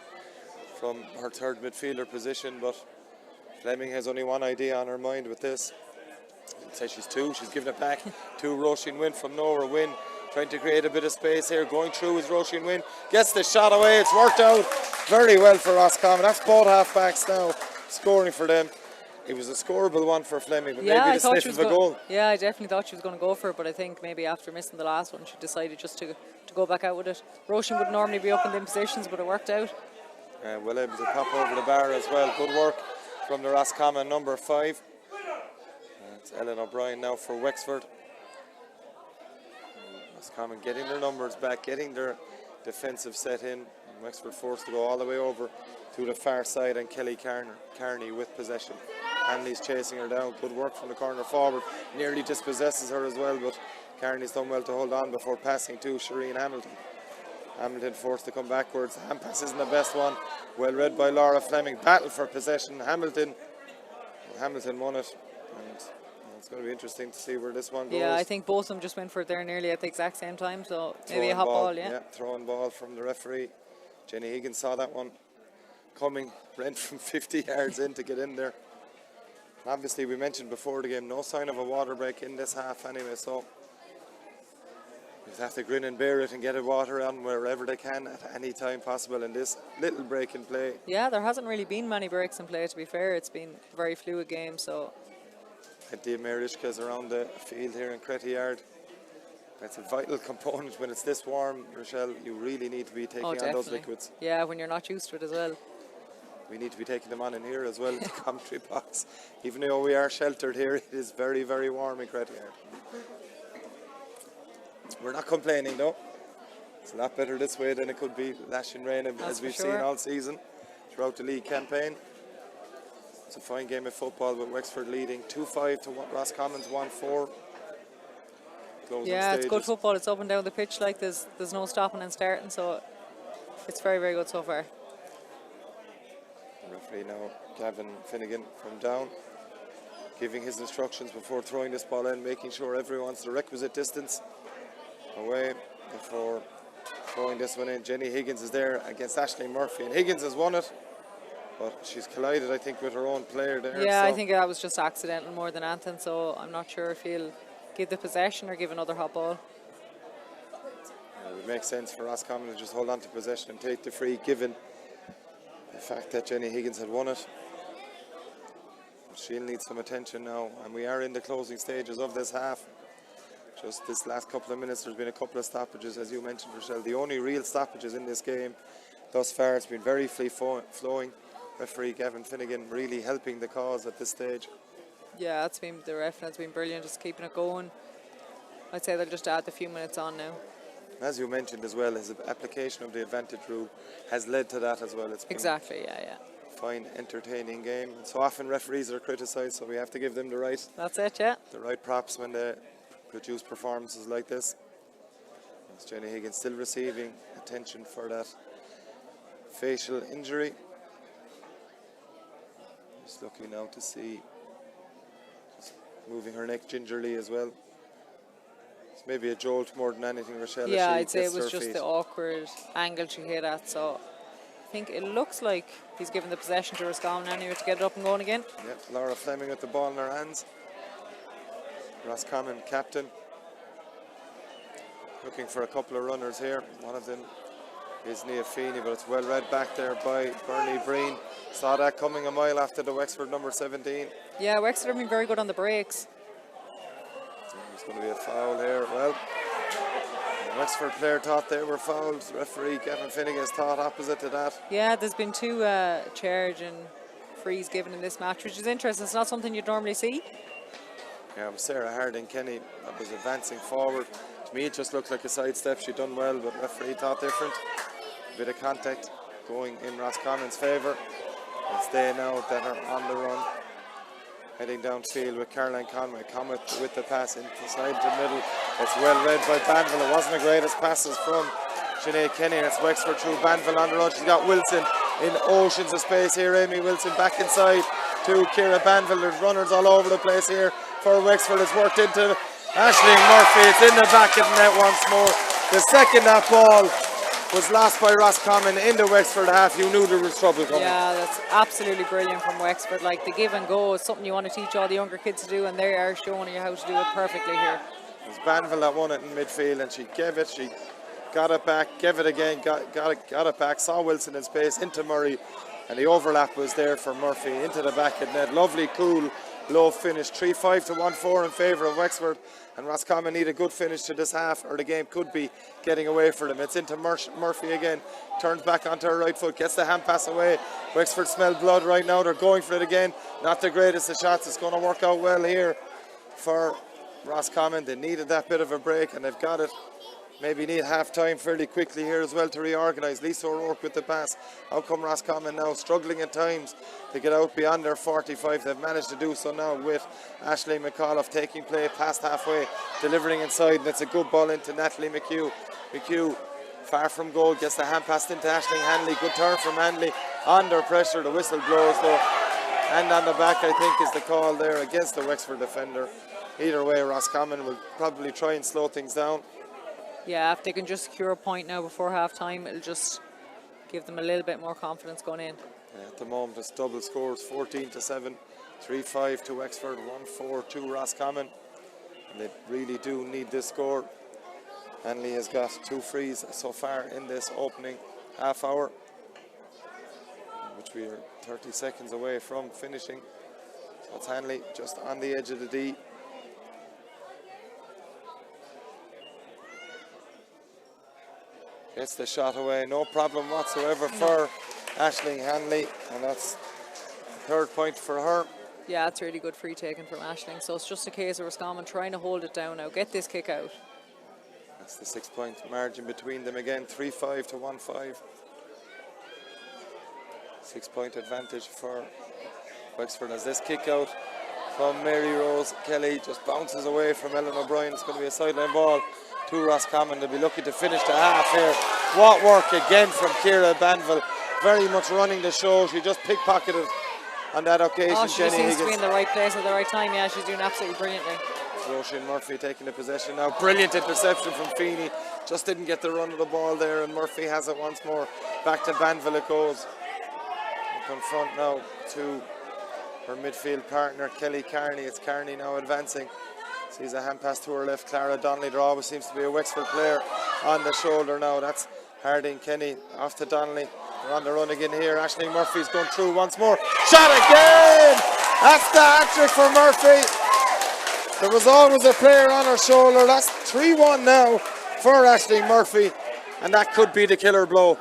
from her third midfielder position, but Fleming has only one idea on her mind with this. I'd say she's two. She's giving it back to Roisin Wynn from nowhere. Wynn trying to create a bit of space here. Going through is Roisin Wynn. Gets the shot away. It's worked out very well for Roscommon. That's both half-backs now scoring for them. It was a scoreable one for Fleming, but maybe the sniff of a goal. Yeah, I definitely thought she was going to go for it, but I think maybe after missing the last one, she decided just to go back out with it. Roisin would normally be up in them positions, but it worked out. Well able to pop over the bar as well. Good work from the Roscommon number 5. It's Ellen O'Brien now for Wexford. Roscommon getting their numbers back, getting their defensive set in. And Wexford forced to go all the way over to the far side, and Kelly Carney with possession. Hanley's chasing her down. Good work from the corner forward. Nearly dispossesses her as well, but Carney's done well to hold on before passing to Shireen Hamilton. Hamilton forced to come backwards. The hand pass isn't the best one. Well read by Laura Fleming. Battle for possession. Hamilton won it. And it's going to be interesting to see where this one goes. Yeah, I think both of them just went for it there nearly at the exact same time. So maybe a hot ball, yeah. Throwing ball from the referee. Jenny Higgins saw that one coming. Ran from 50 yards in to get in there. Obviously, we mentioned before the game, no sign of a water break in this half anyway, so they have to grin and bear it and get a water on wherever they can at any time possible in this little break in play. Yeah, there hasn't really been many breaks in play, to be fair. It's been a very fluid game, so. Plenty of Merishkas around the field here in Crettyard. That's a vital component when it's this warm, Rochelle. You really need to be taking on those liquids. Yeah, when you're not used to it as well. We need to be taking them on in here as well, in the commentary box. Even though we are sheltered here, it is very, very warm in Crettyard. We're not complaining though. It's a lot better this way than it could be lashing rain as we've seen all season throughout the league campaign. It's a fine game of football with Wexford leading 2-5 to Roscommon's 1-4. Yeah, it's good football. It's up and down the pitch, like there's no stopping and starting, so it's very, very good so far. Referee now, Gavin Finnegan from down, giving his instructions before throwing this ball in, making sure everyone's the requisite distance away before throwing this one in. Jenny Higgins is there against Aisling Murphy, and Higgins has won it, but she's collided, I think, with her own player there. Yeah, so I think that was just accidental more than anything, so I'm not sure if he'll give the possession or give another hot ball. It would make sense for Roscommon to just hold on to possession and take the free, given the fact that Jenny Higgins had won it. She'll need some attention now, and we are in the closing stages of this half. Just this last couple of minutes, there's been a couple of stoppages, as you mentioned, Rochelle. The only real stoppages in this game thus far. It's been very free-flowing. Referee Gavin Finnegan really helping the cause at this stage. Yeah, the ref has been brilliant, just keeping it going. I'd say they'll just add the few minutes on now. As you mentioned as well, his application of the advantage rule has led to that as well. It's been exactly, yeah. Fine, entertaining game. And so often referees are criticised, so we have to give them the right. That's it, yeah. The right props when they produce performances like this. As Jenny Higgins still receiving attention for that facial injury. Just looking now to see, just moving her neck gingerly as well. It's maybe a jolt more than anything, Rochelle. Yeah, I'd say it was just the awkward angle she hit at, so I think it looks like he's given the possession to Roscommon anyway to get it up and going again. Yep, Laura Fleming with the ball in her hands. Roscommon captain. Looking for a couple of runners here. One of them is Nia Feeney, but it's well read back there by Bernie Breen. Saw that coming a mile after the Wexford number 17. Yeah, Wexford have been very good on the breaks. There's going to be a foul here. Well, the Wexford player thought they were fouled. Referee Gavin Finnegan has thought opposite to that. Yeah, there's been two charge and frees given in this match, which is interesting. It's not something you'd normally see. Yeah, it was Sarah Harding Kenny that was advancing forward. To me, it just looked like a sidestep. She'd done well, but referee thought different. A bit of contact going in Roscommon's favour. It's they now that are on the run. Heading downfield with Caroline Conway. Conway with the pass inside the middle. It's well read by Banville. It wasn't the greatest passes from Sinead Kenny. And it's Wexford through Banville on the run. She's got Wilson in oceans of space here. Amy Wilson back inside to Ciara Banville. There's runners all over the place here for Wexford. It's worked into Aisling Murphy. It's in the back of the net once more. The second that ball was lost by Roscommon in the Wexford half. You knew there was trouble coming. Yeah, that's absolutely brilliant from Wexford. Like, the give and go is something you want to teach all the younger kids to do, and they are showing you how to do it perfectly here. It was Banville that won it in midfield, and she gave it. She got it back, gave it again, got it back. Saw Wilson in space into Murray, and the overlap was there for Murphy into the back of the net. Lovely, cool, low finish. 3-5 to 1-4 in favour of Wexford. And Roscommon need a good finish to this half, or the game could be getting away for them. It's into Murphy again. Turns back onto her right foot. Gets the hand pass away. Wexford smell blood right now. They're going for it again. Not the greatest of shots. It's going to work out well here for Roscommon. They needed that bit of a break, and they've got it. Maybe need half time fairly quickly here as well to reorganise. Lisa O'Rourke with the pass. How come Roscommon now struggling at times to get out beyond their 45? They've managed to do so now with Aisling McAuliffe taking play past halfway, delivering inside, and it's a good ball into Natalie McHugh. McHugh far from goal, gets the hand passed into Aisling Hanley. Good turn from Hanley. Under pressure, the whistle blows though. Hand on the back, I think, is the call there against the Wexford defender. Either way, Roscommon will probably try and slow things down. Yeah, if they can just secure a point now before half time, it'll just give them a little bit more confidence going in. Yeah, at the moment, it's double scores, 14-7, 3-5 to Wexford, 1-4 to Roscommon. And they really do need this score. Hanley has got 2 frees so far in this opening half hour, which we are 30 seconds away from finishing. So it's Hanley just on the edge of the D. Gets the shot away, no problem whatsoever for Aisling Hanley, and that's the 3rd point for her. Yeah, it's really good free taken from Aisling, so it's just a case of Roscommon trying to hold it down now, get this kick out. That's the 6-point margin between them again, 3-5 to 1-5. 6-point advantage for Wexford as this kick out from Mary Rose Kelly just bounces away from Ellen O'Brien. It's going to be a sideline ball to Roscommon. They'll be looking to finish the half here. What work again from Ciara Banville. Very much running the show. She just pickpocketed on that occasion. Oh, she Jenny seems to be Higgins. in the right place at the right time. Yeah, she's doing absolutely brilliantly. Roisin Murphy taking the possession now. Brilliant interception from Feeney. Just didn't get the run of the ball there, and Murphy has it once more. Back to Banville it goes. Up in front now to her midfield partner, Kelly Carney. It's Carney now advancing. Sees a hand pass to her left, Clara Donnelly. There always seems to be a Wexford player on the shoulder now. That's Harding Kenny off to Donnelly. They're on the run again here. Aisling Murphy's going through once more. Shot again! That's the hat-trick for Murphy. There was always a player on her shoulder. That's 3-1 now for Aisling Murphy. And that could be the killer blow.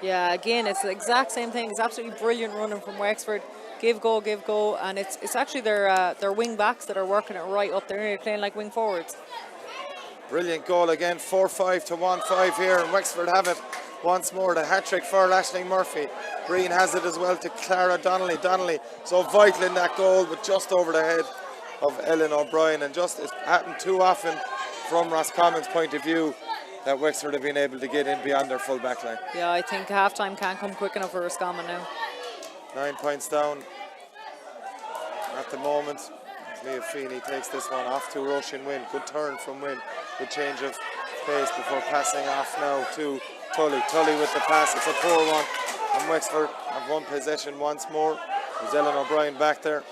Yeah, again, it's the exact same thing. It's absolutely brilliant running from Wexford. Give go, and it's actually their wing backs that are working it right up there. They're playing like wing forwards. Brilliant goal again, 4-5 to 1-5 here, and Wexford have it once more. The hat-trick for Aisling Murphy. Green has it as well to Clara Donnelly. Donnelly so vital in that goal, but just over the head of Ellen O'Brien, and just it's happened too often from Roscommon's point of view that Wexford have been able to get in beyond their full back line. Yeah, I think half-time can't come quick enough for Roscommon now. 9 points down at the moment. Leah Feeney takes this one off to Roshin Wynn. Good turn from Wynn. Good change of pace before passing off now to Tully. Tully with the pass. It's a poor one. And Wexford have one possession once more. There's Ellen O'Brien back there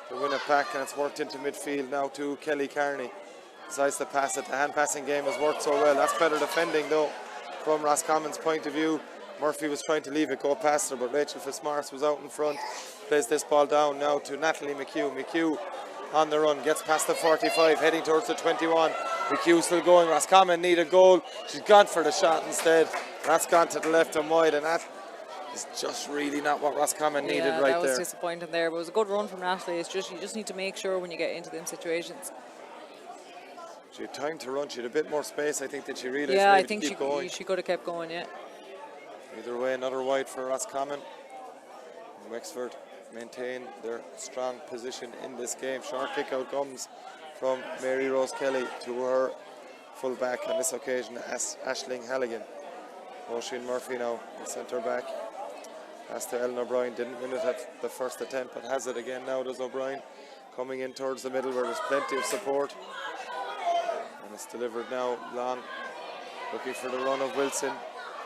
to win it back, and it's worked into midfield now to Kelly Carney. Decides to pass it. The hand passing game has worked so well. That's better defending though from Roscommon's point of view. Murphy was trying to leave it go past her, but Rachel Fitzmaurice was out in front. Plays this ball down now to Natalie McHugh. McHugh on the run, gets past the 45, heading towards the 21. McHugh still going. Roscommon need a goal. She's gone for the shot instead. That's gone to the left and wide, and that is just really not what Roscommon needed right there. That was disappointing there, but it was a good run from Natalie. It's just you just need to make sure when you get into them situations. She had time to run. She had a bit more space. I think that she realised. Yeah, I think she could have kept going. Yeah. Either way, another wide for Roscommon. Wexford maintain their strong position in this game. Short kick out comes from Mary Rose Kelly to her full back on this occasion, Aisling Halligan. Oisin Murphy now, the centre back. Pass to Ellen O'Brien, didn't win it at the first attempt, but has it again now. Does O'Brien coming in towards the middle where there's plenty of support. And it's delivered now long, looking for the run of Wilson.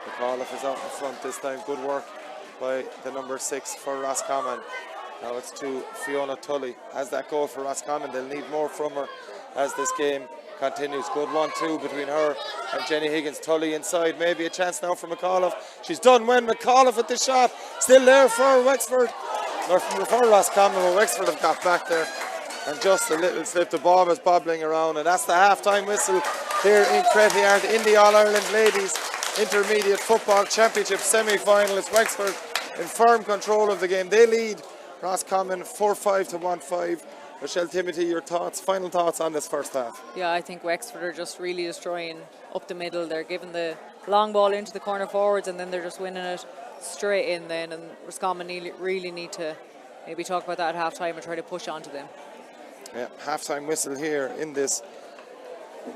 McAuliffe is out in front this time. Good work by the number 6 for Roscommon. Now it's to Fiona Tully. Has that goal for Roscommon. They'll need more from her as this game continues. Good 1-2 between her and Jenny Higgins. Tully inside. Maybe a chance now for McAuliffe. She's done when McAuliffe at the shot. Still there for Wexford. Or for Roscommon, but Wexford have got back there. And just a little slip. The ball was bobbling around. And that's the half-time whistle here in Cretty in the All-Ireland Ladies Intermediate Football Championship semi-final. It's Wexford in firm control of the game. They lead Roscommon 4-5 to 1-5. Michelle Timothy, your thoughts, final thoughts on this first half? Yeah, I think Wexford are just really destroying up the middle. They're giving the long ball into the corner forwards, and then they're just winning it straight in then. And Roscommon really need to maybe talk about that at half-time and try to push on to them. Yeah, half-time whistle here in this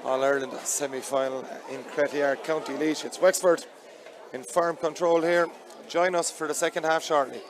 All-Ireland semi-final in Cretty, County Laois. It's Wexford in firm control here. Join us for the second half shortly.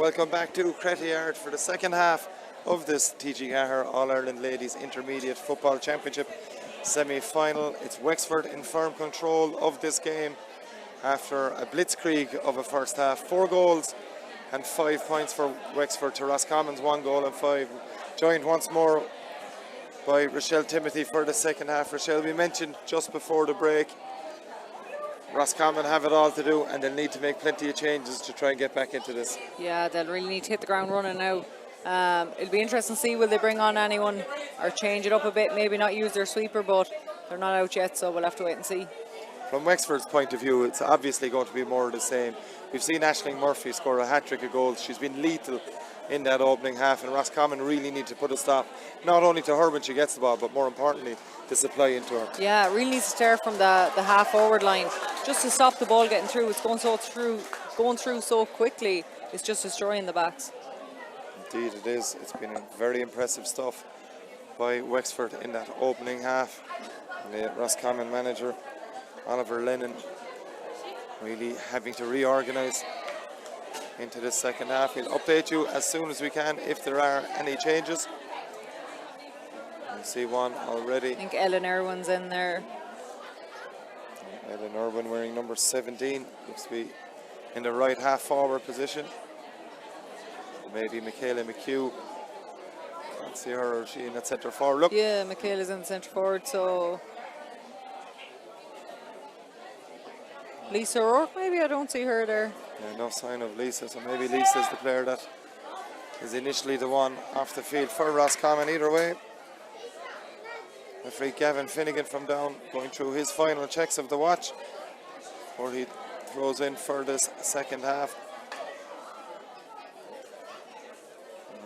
Welcome back to Cretty Yard for the second half of this TG4 All-Ireland Ladies Intermediate Football Championship semi-final. It's Wexford in firm control of this game after a blitzkrieg of a first half. 4 goals and 5 points for Wexford to Roscommon's 1 goal and 5. Joined once more by Rochelle Timothy for the second half. Rochelle, we mentioned just before the break, Roscommon have it all to do and they'll need to make plenty of changes to try and get back into this. Yeah, they'll really need to hit the ground running now. It'll be interesting to see will they bring on anyone or change it up a bit, maybe not use their sweeper, but they're not out yet, so we'll have to wait and see. From Wexford's point of view, it's obviously going to be more of the same. We've seen Aisling Murphy score a hat-trick of goals. She's been lethal in that opening half, and Roscommon really need to put a stop, not only to her when she gets the ball, but more importantly, the supply into her. Yeah, it really needs to start from the half-forward line, just to stop the ball getting through. It's going through so quickly, it's just destroying the backs. Indeed it is. It's been very impressive stuff by Wexford in that opening half. And the Roscommon manager, Oliver Lennon, really having to reorganise into the second half. We'll update you as soon as we can if there are any changes. You see one already. I think Ellen Irwin's in there. Ellen Irwin wearing number 17, looks to be in the right half forward position. Maybe Michaela McHugh. Can't see her, or is she in that centre forward? Look. Yeah, Michaela's in the centre forward, so Lisa O'Rourke, maybe. I don't see her there. Yeah, no sign of Lisa, so maybe Lisa is the player that is initially the one off the field for Roscommon. Either way, referee Gavin Finnegan from down going through his final checks of the watch before he throws in for this second half.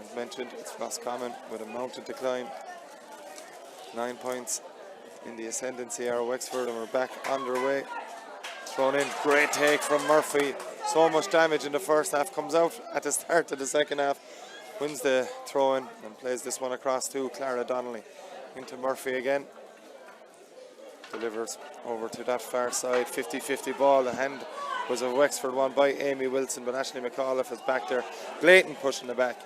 As mentioned, it's Roscommon with a mountain decline. 9 points in the ascendancy are Wexford, and we're back underway. Thrown in, great take from Murphy. So much damage in the first half, comes out at the start of the second half, wins the throw in and plays this one across to Clara Donnelly. Into Murphy again. Delivers over to that far side, 50-50 ball. The hand was a Wexford one by Amy Wilson, but Ashley McAuliffe is back there. Blatant pushing the back.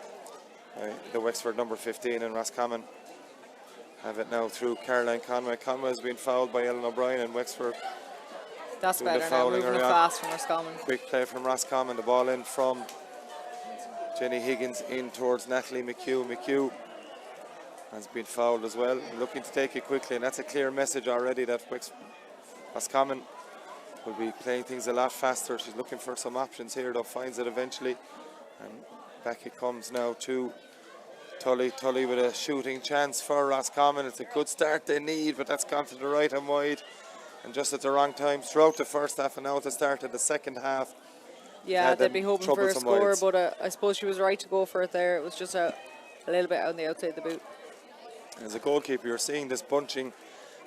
The Wexford number 15 and Roscommon have it now through Caroline Conway. Conway has been fouled by Ellen O'Brien, and Wexford that's better now, moving it fast from Roscommon. Quick play from Roscommon, the ball in from Jenny Higgins in towards Natalie McHugh. McHugh has been fouled as well, looking to take it quickly, and that's a clear message already that Roscommon will be playing things a lot faster. She's looking for some options here, though finds it eventually, and back it comes now to Tully. Tully with a shooting chance for Roscommon. It's a good start they need, but that's gone to the right and wide, and just at the wrong time throughout the first half, and now at the start of the second half. Yeah, they'd be hoping for a score, but I suppose she was right to go for it there. It was just a little bit on the outside the boot. As a goalkeeper, you're seeing this bunching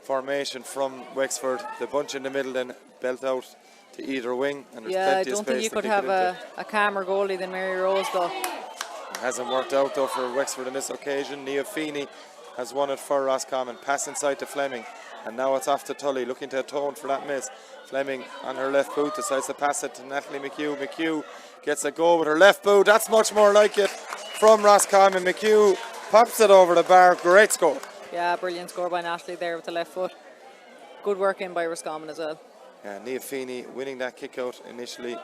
formation from Wexford. The bunch in the middle, then belt out to either wing, and there's plenty of space. I don't think you could have a calmer goalie than Mary Rose, though. It hasn't worked out though for Wexford on this occasion. Nia Feeney has won it for Roscommon. Pass inside to Fleming, and now it's off to Tully, looking to atone for that miss. Fleming on her left boot decides to pass it to Natalie McHugh. McHugh gets a go with her left boot. That's much more like it from Roscommon. McHugh pops it over the bar. Great score. Yeah, brilliant score by Natalie there with the left foot. Good work in by Roscommon as well. Yeah, Nia Feeney winning that kick out initially,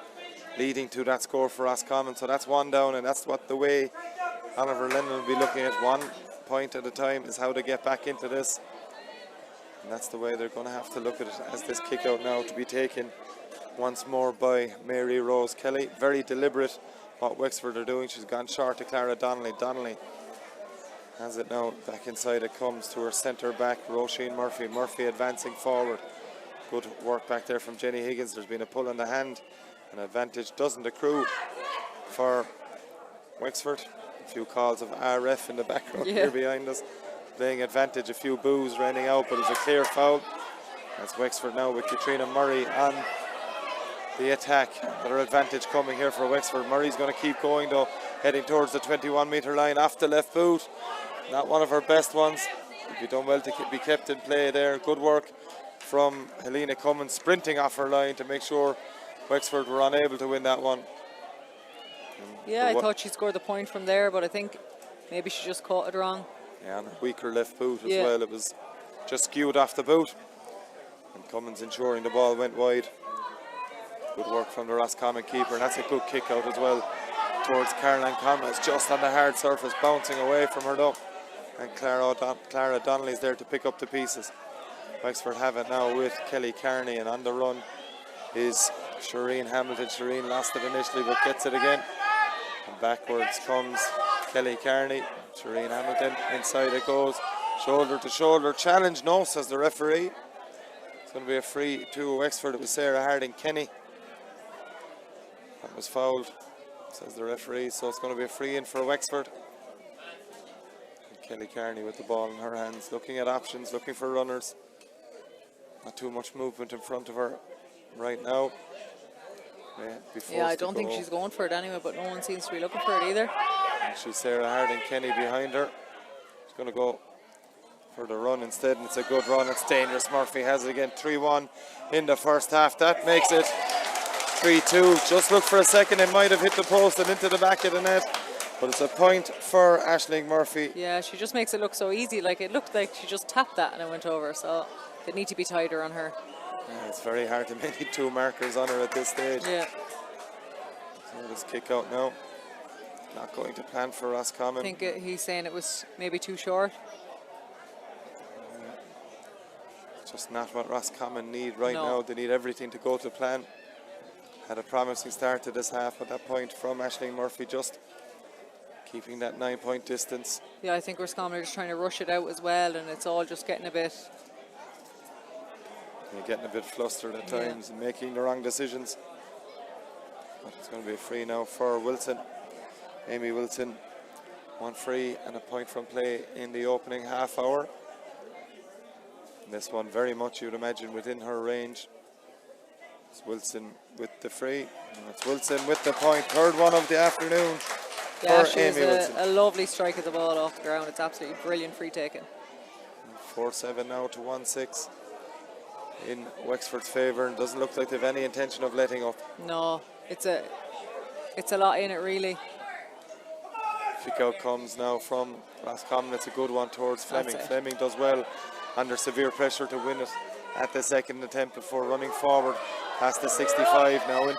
leading to that score for Roscommon. So that's one down, and that's what the way Oliver Lennon will be looking at. 1 point at a time is how to get back into this. And that's the way they're going to have to look at it, as this kick out now to be taken once more by Mary Rose Kelly. Very deliberate what Wexford are doing. She's gone short to Clara Donnelly. Donnelly has it now, back inside it comes to her centre back, Roisin Murphy. Murphy advancing forward. Good work back there from Jenny Higgins. There's been a pull on the hand. An advantage doesn't accrue for Wexford. A few calls of RF in the background here behind us. Playing advantage, a few boos raining out, but it's a clear foul. That's Wexford now with Katrina Murray on the attack. Another advantage coming here for Wexford. Murray's going to keep going though, heading towards the 21-metre line off the left boot. Not one of her best ones. It'd be done well to be kept in play there. Good work from Helena Cummins, sprinting off her line to make sure Wexford were unable to win that one. Yeah, I thought she scored the point from there, but I think maybe she just caught it wrong. Yeah, and a weaker left boot as well. It was just skewed off the boot. And Cummins ensuring the ball went wide. Good work from the Roscommon keeper, and that's a good kick out as well towards Caroline Conway. It's just on the hard surface, bouncing away from her though. And Clara Donnelly's there to pick up the pieces. Wexford have it now with Kelly Carney, and on the run is Shireen Hamilton. Shireen lost it initially but gets it again. And backwards comes Kelly Carney. Shireen Hamilton, inside it goes. Shoulder to shoulder challenge, no, says the referee. It's going to be a free to Wexford. It was Sarah Harding Kenny that was fouled, says the referee, so it's going to be a free in for Wexford. And Kelly Carney with the ball in her hands, looking at options, looking for runners. Not too much movement in front of her right now. Yeah, I don't think she's going for it anyway, but no one seems to be looking for it either. And she's Sarah Harding Kenny behind her. She's going to go for the run instead, and it's a good run. It's dangerous. Murphy has it again. 3-1 in the first half. That makes it 3-2. Just look for a second, it might have hit the post and into the back of the net, but it's a point for Aisling Murphy. Yeah, she just makes it look so easy. Like, it looked like she just tapped that and it went over, so they need to be tighter on her. Yeah, it's very hard to make 2 markers on her at this stage. Yeah. So this kick out now. Not going to plan for Roscommon. I think he's saying it was maybe too short. Just not what Roscommon need right now. They need everything to go to plan. Had a promising start to this half at that point from Aisling Murphy, just keeping that 9-point distance. Yeah, I think Roscommon are just trying to rush it out as well, and it's all just getting a bit... You're getting a bit flustered at times and making the wrong decisions. But it's going to be a free now for Wilson. Amy Wilson, 1 free and a point from play in the opening half hour. This one very much, you'd imagine, within her range. It's Wilson with the free. And it's Wilson with the point. 3rd one of the afternoon for Amy Wilson. A lovely strike of the ball off the ground. It's absolutely brilliant free taking. 4-7 now to 1-6 in Wexford's favour, and doesn't look like they've any intention of letting up. No, it's a lot in it, really. Kick out comes now from Roscommon. It's a good one towards Fleming. Fleming does well under severe pressure to win it at the second attempt before running forward past the 65 now in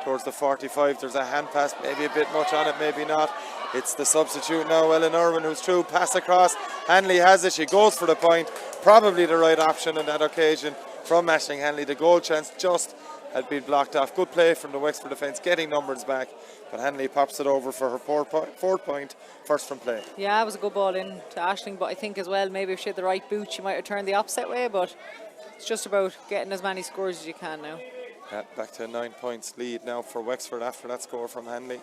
towards the 45. There's a hand pass, maybe a bit much on it, maybe not. It's the substitute now, Ellen Irwin, who's through. Pass across. Hanley has it. She goes for the point. Probably the right option on that occasion from Aisling Hanley. The goal chance just had been blocked off. Good play from the Wexford defence, getting numbers back. But Hanley pops it over for her 4th point, first from play. Yeah, it was a good ball in to Aisling, but I think as well, maybe if she had the right boot, she might have turned the opposite way, but it's just about getting as many scores as you can now. Yeah, back to a 9 points lead now for Wexford after that score from Hanley.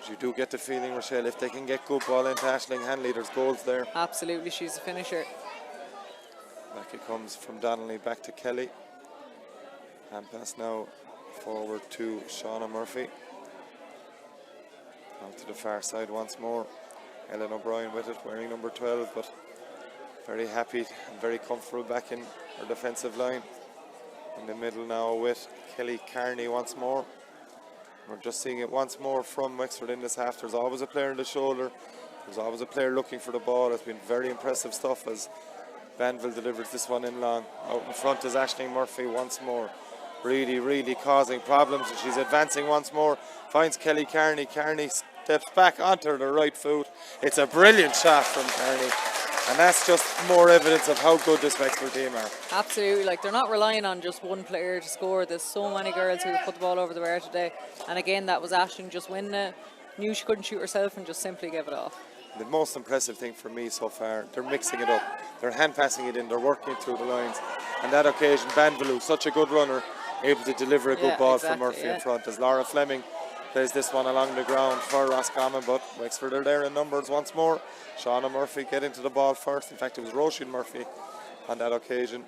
You do get the feeling, Rochelle, if they can get good ball into Aisling Hanley, there's goals there. Absolutely, she's a finisher. Back it comes from Donnelly back to Kelly. Hand pass now forward to Shauna Murphy. Out to the far side once more. Ellen O'Brien with it, wearing number 12, but very happy and very comfortable back in her defensive line. In the middle now with Kelly Carney once more. We're just seeing it once more from Wexford in this half. There's always a player in the shoulder. There's always a player looking for the ball. It's been very impressive stuff as Banville delivers this one in long. Out in front is Aisling Murphy once more. Really causing problems. And she's advancing once more. Finds Kelly Carney. Carney steps back onto the right foot. It's a brilliant shot from Carney. And that's just more evidence of how good this Wexford team are. Absolutely, like they're not relying on just one player to score. There's so many girls who put the ball over the bar today. And again, that was Aisling just winning it. Knew she couldn't shoot herself and just simply gave it off. The most impressive thing for me so far, they're mixing it up. They're hand passing it in, they're working it through the lines. And that occasion, Banville, such a good runner, able to deliver a good ball from Murphy in front. As Laura Fleming plays this one along the ground for Roscommon, but Wexford are there in numbers once more. Shauna Murphy getting to the ball first. In fact, it was Roisin Murphy on that occasion.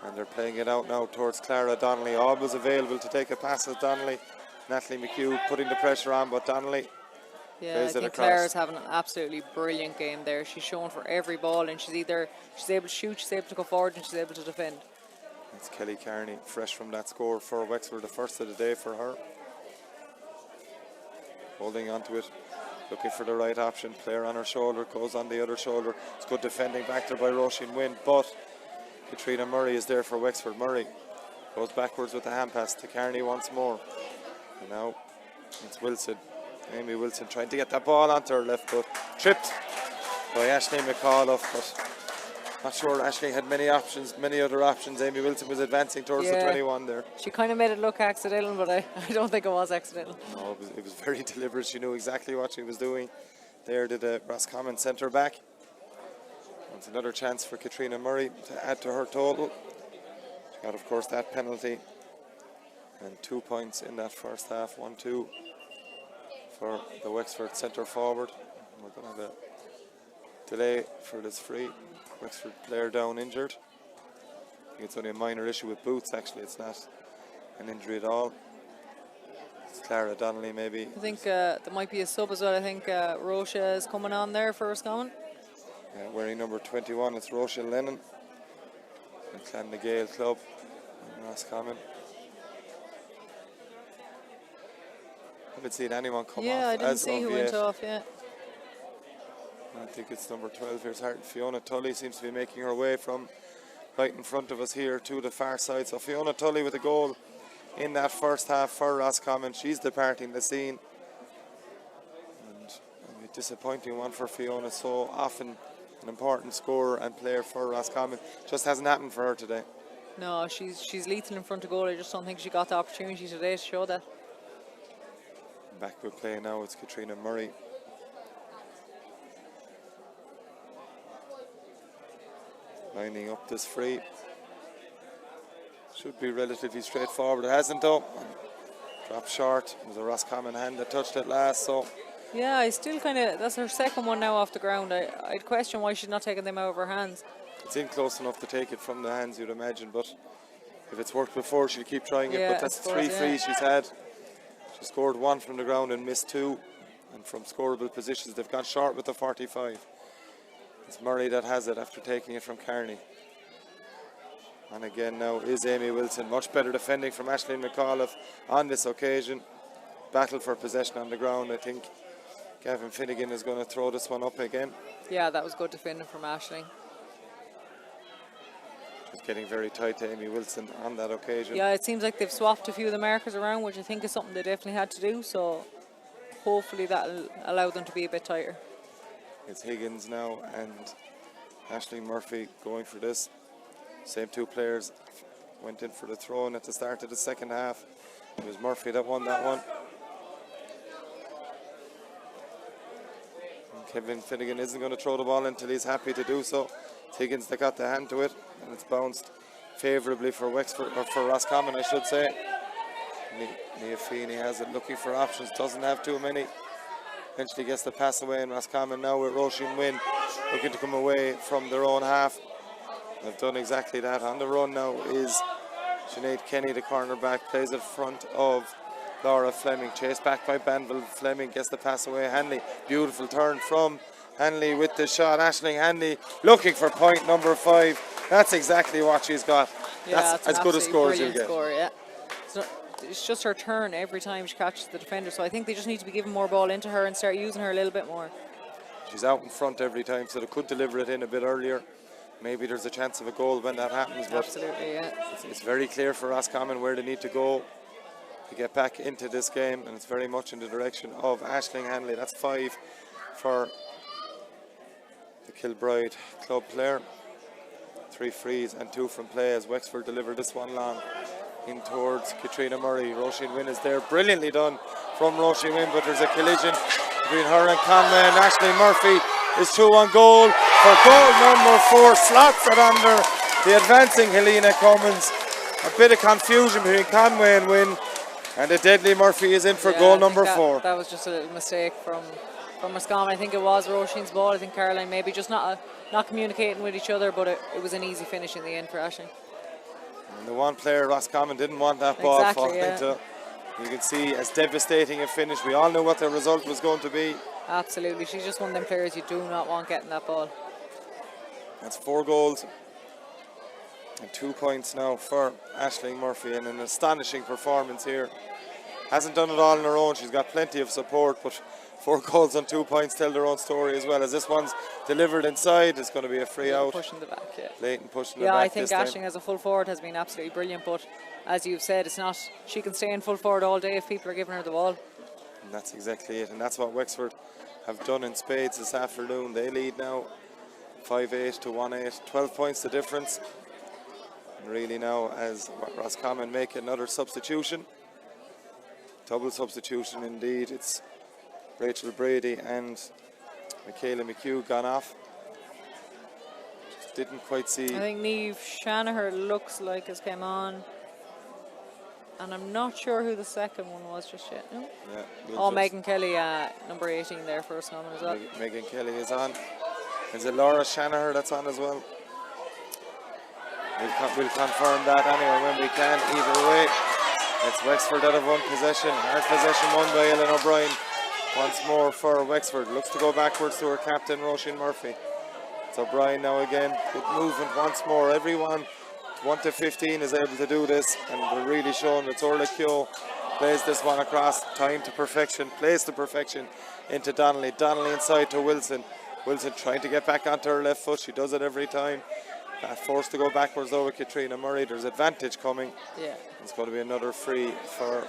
And they're playing it out now towards Clara Donnelly. Always available to take a pass as Donnelly. Natalie McHugh putting the pressure on, but Donnelly plays it across. Clara's having an absolutely brilliant game there. She's shown for every ball, and she's able to shoot, she's able to go forward, and she's able to defend. It's Kelly Carney, fresh from that score for Wexford, the first of the day for her. holding onto it, looking for the right option. Player on her shoulder, goes on the other shoulder. It's good defending back there by Roisin Wynn, but Katrina Murray is there for Wexford. Murray goes backwards with the hand pass to Carney once more. And now it's Wilson. Amy Wilson trying to get that ball onto her left foot. Tripped by Aisling McAuliffe, but not sure Aisling had many other options. Amy Wilson was advancing towards the 21 there. She kind of made it look accidental, but I don't think it was accidental. No, it was very deliberate. She knew exactly what she was doing. There to the Roscommon centre back. It's another chance for Katrina Murray to add to her total. She got, of course, that penalty. And 2 points in that first half. 1-2 for the Wexford centre forward. We're going to have a delay for this free. Wexford player down injured. I think it's only a minor issue with boots, actually. It's not an injury at all. It's Clara Donnelly, maybe. I think there might be a sub as well. I think Rocha is coming on there for Roscommon. Yeah, wearing number 21, it's Rocha Lennon. The Clonagale club in Roscommon. Haven't seen anyone come off. Yeah, I didn't see who went off, yeah. I think it's number 12 here's Fiona Tully seems to be making her way from right in front of us here to the far side. So Fiona Tully with a goal in that first half for Roscommon. She's departing the scene. And a disappointing one for Fiona. So often an important scorer and player for Roscommon. Just hasn't happened for her today. No, she's lethal in front of goal. I just don't think she got the opportunity today to show that. Back with play now, it's Katrina Murray. Lining up this free. Should be relatively straightforward. It hasn't though. Dropped short. It was a Roscommon hand that touched it last, so. Yeah, I still kind of, that's her second one now off the ground. I'd question why she's not taking them out of her hands. It's in close enough to take it from the hands, you'd imagine, but if it's worked before, she'll keep trying it. But that's three frees she's had. She scored one from the ground and missed two. And from scoreable positions, they've gone short with the 45. It's Murray that has it after taking it from Carney. And again now is Amy Wilson. Much better defending from Aisling McAuliffe on this occasion. Battle for possession on the ground. I think Gavin Finnegan is going to throw this one up again. Yeah, that was good defending from Aisling. Just getting very tight to Amy Wilson on that occasion. Yeah, it seems like they've swapped a few of the markers around, which I think is something they definitely had to do. So hopefully that'll allow them to be a bit tighter. It's Higgins now and Aisling Murphy going for this. Same two players went in for the throw-in at the start of the second half. It was Murphy that won that one. And Kevin Finnegan isn't going to throw the ball until he's happy to do so. It's Higgins that got the hand to it, and it's bounced favourably for Wexford, or for Roscommon, I should say. Nia Feeney has it, looking for options, doesn't have too many. Eventually gets the pass away in Roscommon now with Roisin Wynn looking to come away from their own half. They've done exactly that. On the run now is Sinead Kenny, the cornerback, plays in front of Laura Fleming, chased back by Banville. Fleming gets the pass away. Hanley, beautiful turn from Hanley with the shot. Aisling Hanley looking for point number 5. That's exactly what she's got. Yeah, that's as good a score as you get. Score, yeah. It's just her turn every time she catches the defender, so I think they just need to be giving more ball into her and start using her a little bit more. She's out in front every time, so they could deliver it in a bit earlier. Maybe there's a chance of a goal when that happens. But absolutely, yeah. It's very clear for Roscommon where they need to go to get back into this game, and it's very much in the direction of Aisling Hanley. That's 5 for the Kilbride club player. 3 frees and 2 from play as Wexford deliver this one long in towards Katrina Murray. Roisin Wynn is there. Brilliantly done from Roisin Wynn, but there's a collision between her and Conway, and Aisling Murphy is through on goal for goal number 4. Slots it under the advancing Helena Cummins. A bit of confusion between Conway and Wynn, and the deadly Murphy is in for goal number 4. That was just a little mistake from Roscommon. I think it was Roisin's ball. I think Caroline maybe just not communicating with each other, but it was an easy finish in the end for Aisling. And the one player Roscommon didn't want that ball falling into. You can see as devastating a finish. We all knew what the result was going to be. Absolutely, she's just one of them players you do not want getting that ball. That's 4 goals and 2 points now for Aisling Murphy, and an astonishing performance here hasn't done it all on her own. She's got plenty of support, but 4 goals on 2 points tell their own story as well. As this one's delivered inside, it's going to be a free out. Pushing the back, yeah. Leighton pushing the Yeah, back. I think Aisling as a full forward has been absolutely brilliant, but as you've said, it's not. She can stay in full forward all day if people are giving her the ball. And that's exactly it, and that's what Wexford have done in spades this afternoon. They lead now 5-8 to 1-8, 12 points the difference. And really now, as Roscommon make another substitution, double substitution indeed. It's Rachel Brady and Michaela McHugh gone off. Just didn't quite see. I think Niamh Shanaher looks like has came on. And I'm not sure who the second one was just yet. No? Yeah, Megan Kelly, number 18 there for Roscommon as well. Megan Kelly is on. Is it Laura Shanaher that's on as well? We'll confirm that anyway when we can. Either way, it's Wexford out of one possession. Hard possession won by Ellen O'Brien. Once more for Wexford. Looks to go backwards to her captain, Roisin Murphy. It's O'Brien now again. Good movement once more. Everyone 1 to 15 is able to do this, and they're really showing it's Orla Keogh plays this one across, time to perfection, plays to perfection into Donnelly. Donnelly inside to Wilson. Wilson trying to get back onto her left foot. She does it every time. Forced to go backwards though with Katrina Murray. There's advantage coming. Yeah. It's going to be another free for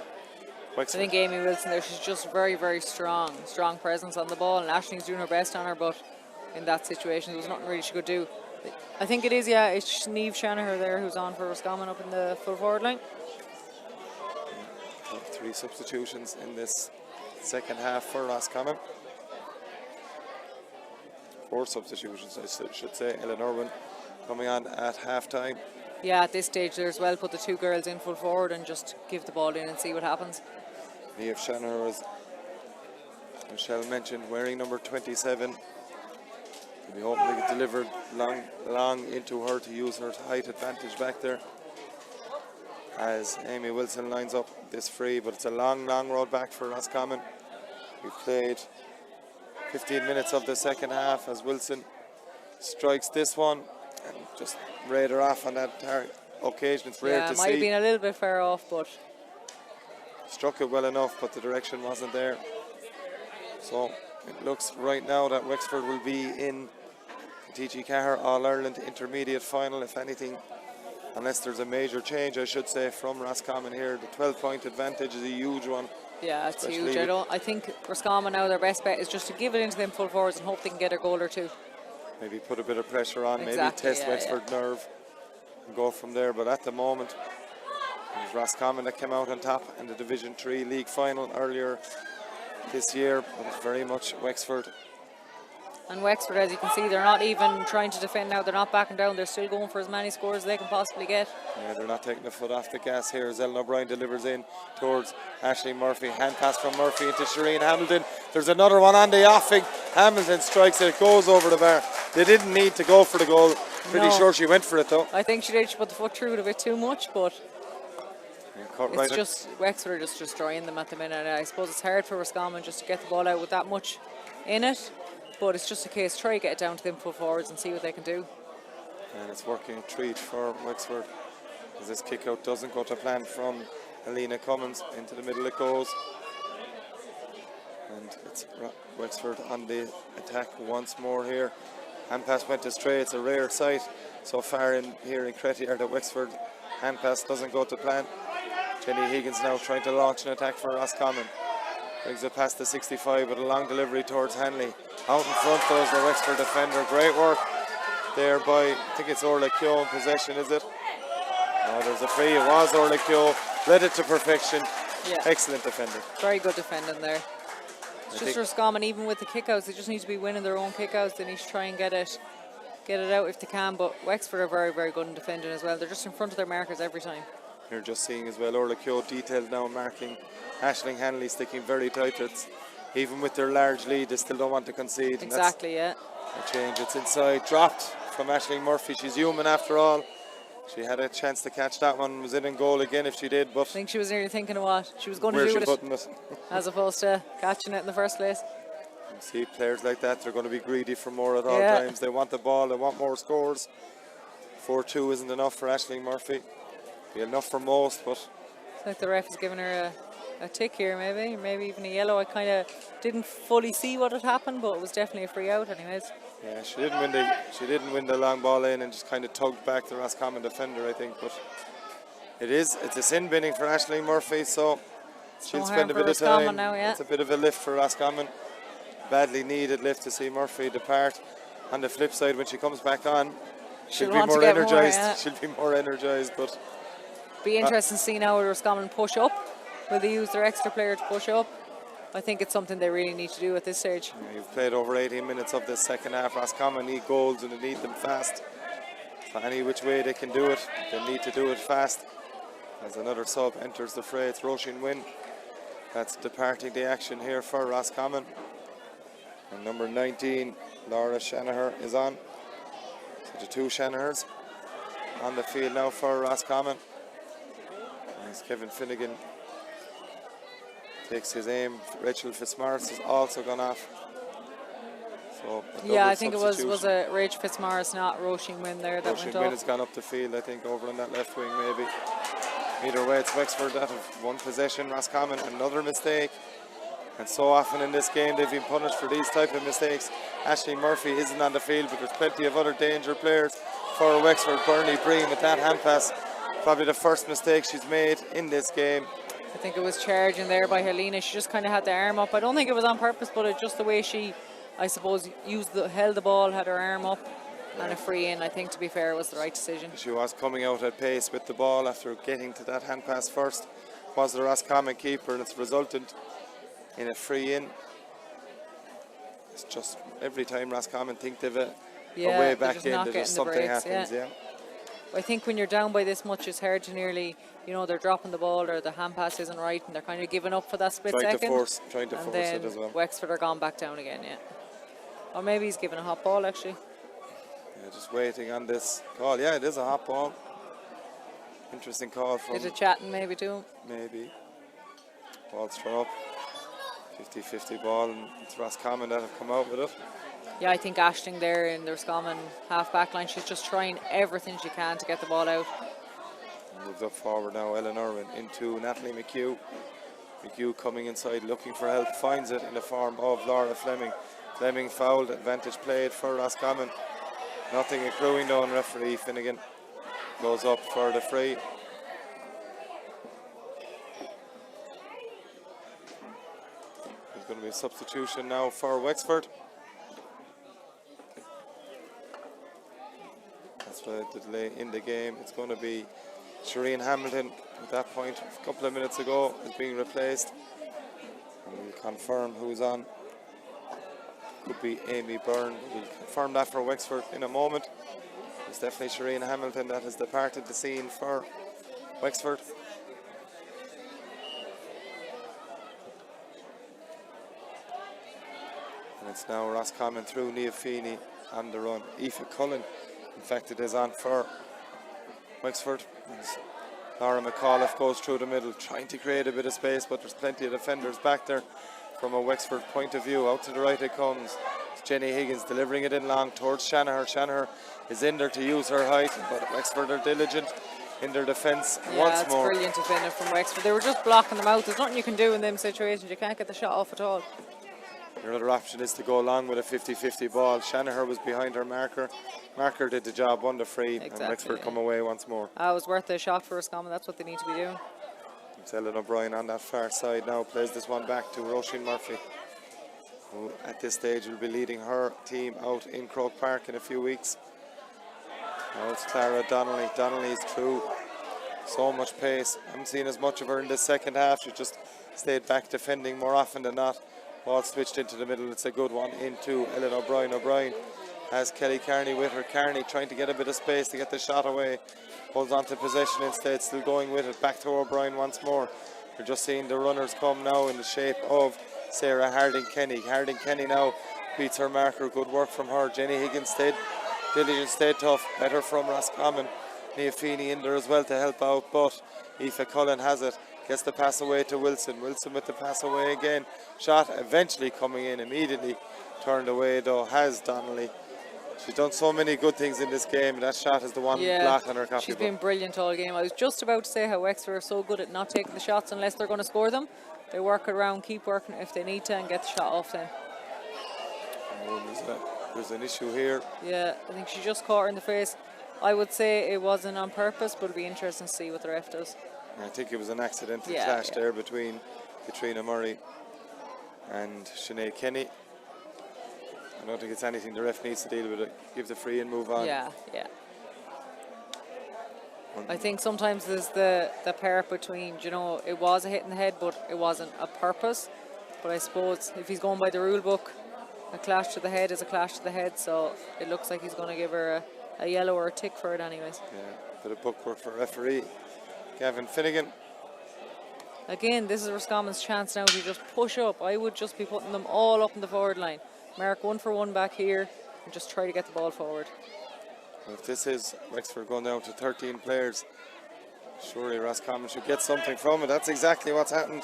Wexford. I think Amy Wilson there, she's just very, very strong presence on the ball, and Aisling's doing her best on her, but in that situation there was nothing really she could do. I think it is, it's Niamh Shanaher there who's on for Roscommon up in the full forward line. 3 substitutions in this second half for Roscommon. 4 substitutions, I should say. Ellen Irwin coming on at half time. Yeah, at this stage they're as well put the 2 girls in full forward and just give the ball in and see what happens. Niamh Shanaher, as Michelle mentioned, wearing number 27. We hope they get delivered long into her to use her height advantage back there. As Amy Wilson lines up this free, but it's a long road back for Roscommon. We've played 15 minutes of the second half as Wilson strikes this one and just raid her off on that occasion. It's rare to see. Yeah, might have been a little bit far off, but struck it well enough, but the direction wasn't there. So it looks right now that Wexford will be in the TG4 All-Ireland Intermediate Final, if anything, unless there's a major change, I should say, from Roscommon here. The 12-point advantage is a huge one. Yeah, it's huge. I think Roscommon now, their best bet is just to give it into them full forwards and hope they can get a goal or 2. Maybe put a bit of pressure on, exactly, maybe test Wexford nerve and go from there. But at the moment, it was Roscommon that came out on top in the Division 3 League Final earlier this year, but it's very much Wexford. And Wexford, as you can see, they're not even trying to defend now. They're not backing down. They're still going for as many scores as they can possibly get. Yeah, they're not taking the foot off the gas here as Ellen O'Brien delivers in towards Aisling Murphy. Hand pass from Murphy into Shireen Hamilton. There's another one on the offing. Hamilton strikes it. It goes over the bar. They didn't need to go for the goal. Pretty sure she went for it though. I think she did. She put the foot through it a bit too much, but it's just Wexford are just destroying them at the minute. I suppose it's hard for Roscommon just to get the ball out with that much in it. But it's just a case, try to get it down to them full forwards and see what they can do. And it's working a treat for Wexford as this kick out doesn't go to plan from Alina Cummins. Into the middle it goes. And it's Wexford on the attack once more here. Hand pass went astray. It's a rare sight so far in here in Cretier that Wexford hand pass doesn't go to plan. Jenny Higgins now trying to launch an attack for Roscommon. Brings it past the 65 with a long delivery towards Hanley. Out in front goes the Wexford defender. Great work there by, I think it's Orla Keogh in possession, is it? No, there's a free. It was Orla Keogh. Led it to perfection. Yeah. Excellent defender. Very good defending there. It's just Roscommon, even with the kickouts, they just need to be winning their own kickouts. They need to try and get it out if they can. But Wexford are very, very good in defending as well. They're just in front of their markers every time. You're just seeing as well Orla Keogh detailed now marking Aisling Hanley, sticking very tight. It's, even with their large lead, they still don't want to concede. Exactly, yeah. A change. It's inside, dropped from Aisling Murphy. She's human after all. She had a chance to catch that one. Was in goal again if she did, but I think she was nearly thinking of what she was going to do with it, as opposed to catching it in the first place. You see players like that, they're going to be greedy for more at all times. They want the ball, they want more scores. 4-2 isn't enough for Aisling Murphy. Be enough for most, but it's like the ref is giving her a tick here, maybe even a yellow. I kind of didn't fully see what had happened, but it was definitely a free out, anyways. Yeah, she didn't win the long ball in and just kind of tugged back the Roscommon defender, I think. But it's a sin binning for Aisling Murphy, so she'll spend a bit of time. Now, yeah. It's a bit of a lift for Roscommon. Badly needed lift to see Murphy depart. On the flip side, when she comes back on, she'll be more energised. She'll be more energised, but be interesting to see now where Roscommon push up. Will they use their extra player to push up? I think it's something they really need to do at this stage. Yeah, you've played over 18 minutes of this second half. Roscommon need goals and they need them fast. So any which way they can do it, they need to do it fast. As another sub enters the fray, it's Roisin Wynn that's departing the action here for Roscommon. And number 19, Laura Shanaher, is on. So the two Shanahers on the field now for Roscommon. As Kevin Finnegan takes his aim, Rachel Fitzmaurice has also gone off. So yeah, I think it was a Rach Fitzmaurice, not Roisin Wynn there that went off. Wynn has gone up the field, I think, over on that left wing maybe. Either way, it's Wexford that have one possession. Roscommon, another mistake. And so often in this game they've been punished for these type of mistakes. Aisling Murphy isn't on the field, but there's plenty of other danger players for Wexford. Bernie Breen with that hand pass, probably the first mistake she's made in this game. I think it was charging there by Helena. She just kind of had the arm up. I don't think it was on purpose, but it's just the way she, I suppose, held the ball, had her arm up, and a free in. I think, to be fair, was the right decision. She was coming out at pace with the ball after getting to that hand pass first. Was the Roscommon keeper, and it's resulted in a free in. It's just every time Roscommon think they've a way back in, there's just something happens. Yeah. I think when you're down by this much, it's hard to nearly, they're dropping the ball or the hand pass isn't right, and they're kind of giving up for that split second. Trying to force it as well. Wexford are gone back down again, yeah. Or maybe he's giving a hot ball, actually. Yeah, just waiting on this call. Yeah, it is a hot ball. Interesting call from... Is it chatting maybe to him? Maybe. Ball's thrown up. 50-50 ball, and it's Roscommon that have come out with it. Yeah, I think Aisling there in the Roscommon half-back line, she's just trying everything she can to get the ball out. Moved up forward now, Eleanor into Natalie McHugh. McHugh coming inside looking for help, finds it in the form of Laura Fleming. Fleming fouled, advantage played for Roscommon. Nothing accruing though, and referee Finnegan goes up for the free. There's going to be a substitution now for Wexford. That's the delay in the game. It's going to be Shireen Hamilton at that point a couple of minutes ago is being replaced. And we'll confirm who's on. Could be Amy Byrne. We'll confirm that for Wexford in a moment. It's definitely Shireen Hamilton that has departed the scene for Wexford. And it's now Roscommon through Nia Feeney on the run. Aoife Cullen, in fact, it is on for Wexford. As Laura McAuliffe goes through the middle, trying to create a bit of space, but there's plenty of defenders back there from a Wexford point of view. Out to the right it comes. It's Jenny Higgins delivering it in long towards Shanaher. Shanaher is in there to use her height, but Wexford are diligent in their defence once more. Yeah, brilliant defending from Wexford. They were just blocking them out. There's nothing you can do in them situations. You can't get the shot off at all. Your other option is to go along with a 50-50 ball. Shanaher was behind her marker. Marker did the job, won the free, and Wexford come away once more. It was worth a shot for Roscommon. That's what they need to be doing. It's Ellen O'Brien on that far side now, plays this one back to Roisin Murphy, who at this stage will be leading her team out in Croke Park in a few weeks. Now it's Clara Donnelly. Donnelly's through so much pace. I haven't seen as much of her in the second half. She just stayed back defending more often than not. Ball switched into the middle. It's a good one into Ellen O'Brien. O'Brien has Kelly Carney with her. Carney trying to get a bit of space to get the shot away. Holds on to possession instead, still going with it. Back to O'Brien once more. You're just seeing the runners come now in the shape of Sarah Harding-Kenny. Harding-Kenny now beats her marker. Good work from her. Jenny Higgins stayed diligent, stayed tough. Better from Roscommon. Nia Feeney in there as well to help out, but Aoife Cullen has it. Gets the pass away to Wilson. Wilson with the pass away again. Shot eventually coming in immediately. Turned away though has Donnelly. She's done so many good things in this game. That shot is the one blot on her copybook. She's been brilliant all game. I was just about to say how Wexford are so good at not taking the shots unless they're going to score them. They work it around, keep working if they need to, and get the shot off then. Oh, there's an issue here. Yeah, I think she just caught her in the face. I would say it wasn't on purpose, but it'll be interesting to see what the ref does. I think it was an accidental clash there between Katrina Murray and Sinead Kenny. I don't think it's anything the ref needs to deal with it. Give the free and move on. Yeah. I think sometimes there's the part between, you know, it was a hit in the head, but it wasn't a purpose. But I suppose if he's going by the rule book, a clash to the head is a clash to the head, so it looks like he's going to give her a yellow or a tick for it anyways. Yeah, bit of bookwork for referee Gavin Finnegan. Again, this is Roscommon's chance now to just push up. I would just be putting them all up in the forward line. Mark 1 for 1 back here and just try to get the ball forward. Well, if this is Wexford going down to 13 players, surely Roscommon should get something from it. That's exactly what's happened.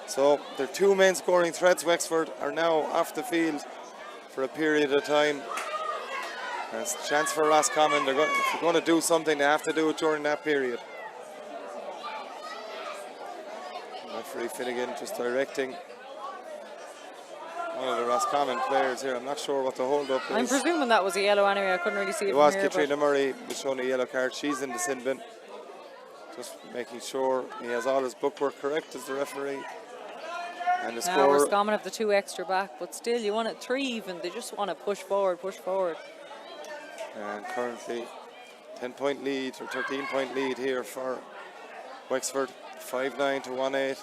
So their two main scoring threats, Wexford, are now off the field for a period of time. And it's a chance for Roscommon. If they're going to do something, they have to do it during that period. Referee Finnegan just directing one of the Roscommon players here. I'm not sure what the hold-up is. I'm presuming that was a yellow anyway. I couldn't really see it. It was Katrina Murray was shown a yellow card. She's in the sin bin. Just making sure he has all his bookwork correct as the referee. And the now score. Roscommon have the 2 extra back, but still you want it 3 even. They just want to push forward. And currently 10-point lead or 13-point lead here for Wexford. 5-9 to 1-8.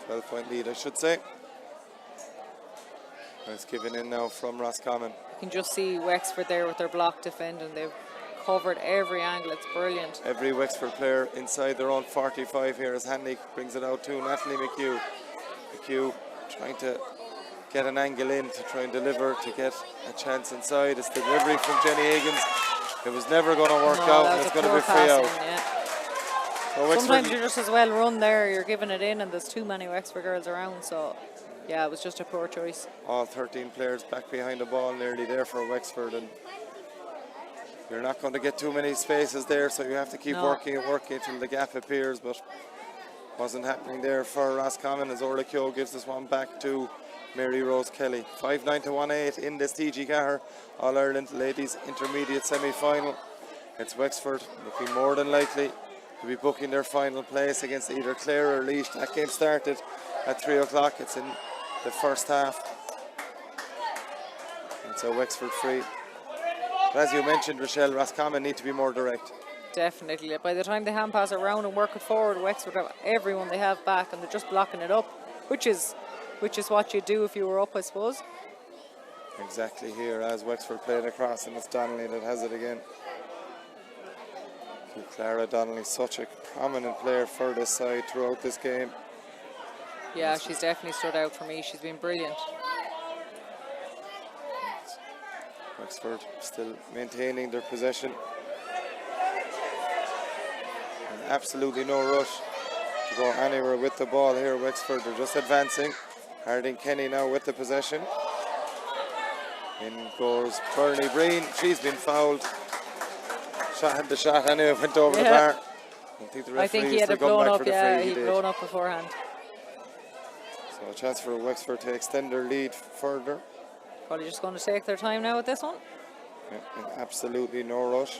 12-point lead, I should say. It's given in now from Roscommon. You can just see Wexford there with their block defending. They've covered every angle. It's brilliant. Every Wexford player inside their own 45 here as Hanley brings it out to Natalie McHugh. McHugh trying to get an angle in to try and deliver to get a chance inside. It's the delivery from Jenny Higgins. It was never going to work out, and it's going to be free out. So sometimes you're just as well run there, you're giving it in, and there's too many Wexford girls around, so yeah, it was just a poor choice. All 13 players back behind the ball, nearly there for Wexford, and you're not going to get too many spaces there, so you have to keep working until the gap appears, but wasn't happening there for Roscommon as Orla Keogh gives this one back to Mary Rose Kelly. 5-9 to 1-8 in this TG4 All-Ireland Ladies Intermediate semi-final. It's Wexford looking more than likely to be booking their final place against either Clare or Laois. That game started at 3 o'clock. It's in the first half. And so Wexford free. But as you mentioned, Rochelle, Roscommon need to be more direct. Definitely. By the time they hand pass it around and work it forward, Wexford have everyone they have back and they're just blocking it up, which is what you do if you were up, I suppose. Exactly here as Wexford played across, and it's Donnelly that has it again. Clara Donnelly, such a prominent player for this side throughout this game. Yeah, she's definitely stood out for me. She's been brilliant. Wexford still maintaining their possession. And absolutely no rush to go anywhere with the ball here. Wexford are just advancing. Harding Kenny now with the possession. In goes Bernie Breen. She's been fouled. Had the shot anyway, went over the bar. I think he had it blown up, he'd blown up beforehand. So a chance for Wexford to extend their lead further. Probably just going to take their time now with this one. Yeah, and absolutely no rush.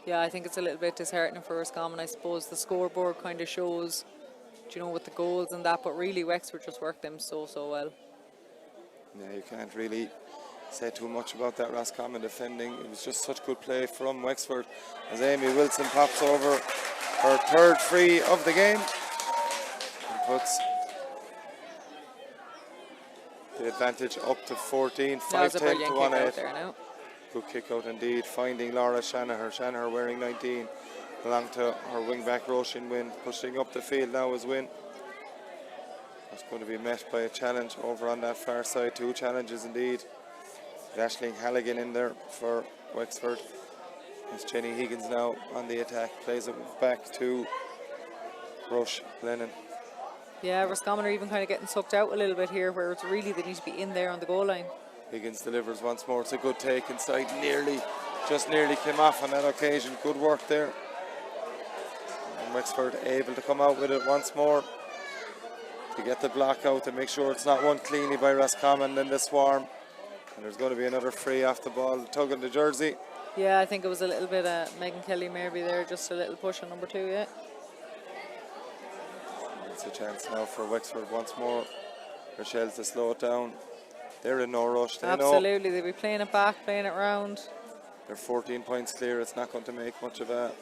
Yeah, I think it's a little bit disheartening for Roscommon. I suppose the scoreboard kind of shows, you know, with the goals and that, but really Wexford just worked them so well. Yeah, you can't really say too much about that Roscommon defending. It was just such good play from Wexford as Amy Wilson pops over her third free of the game and puts the advantage up to 14, 5-10 to 1-8. Good kick out indeed, finding Laura Shanaher. Shanaher wearing 19, along to her wing back Roisin Wynn, pushing up the field now as Wynn. That's going to be met by a challenge over on that far side. 2 challenges indeed Aisling Halligan in there for Wexford. It's Jenny Higgins now on the attack. Plays it back to Rush Lennon. Yeah, Roscommon are even kind of getting sucked out a little bit here, where it's really they need to be in there on the goal line. Higgins delivers once more. It's a good take inside. Just nearly came off on that occasion. Good work there. And Wexford able to come out with it once more to get the block out and make sure it's not won cleanly by Roscommon in the swarm. And there's going to be another free off the ball, tugging the jersey. Yeah, I think it was a little bit Megan Kelly maybe there, just a little push on number 2, yeah. It's a chance now for Wexford once more. Rochelle to slow it down. They're in no rush. They Absolutely, know they'll be playing it back, playing it round. they're 14 points clear. It's not going to make much of a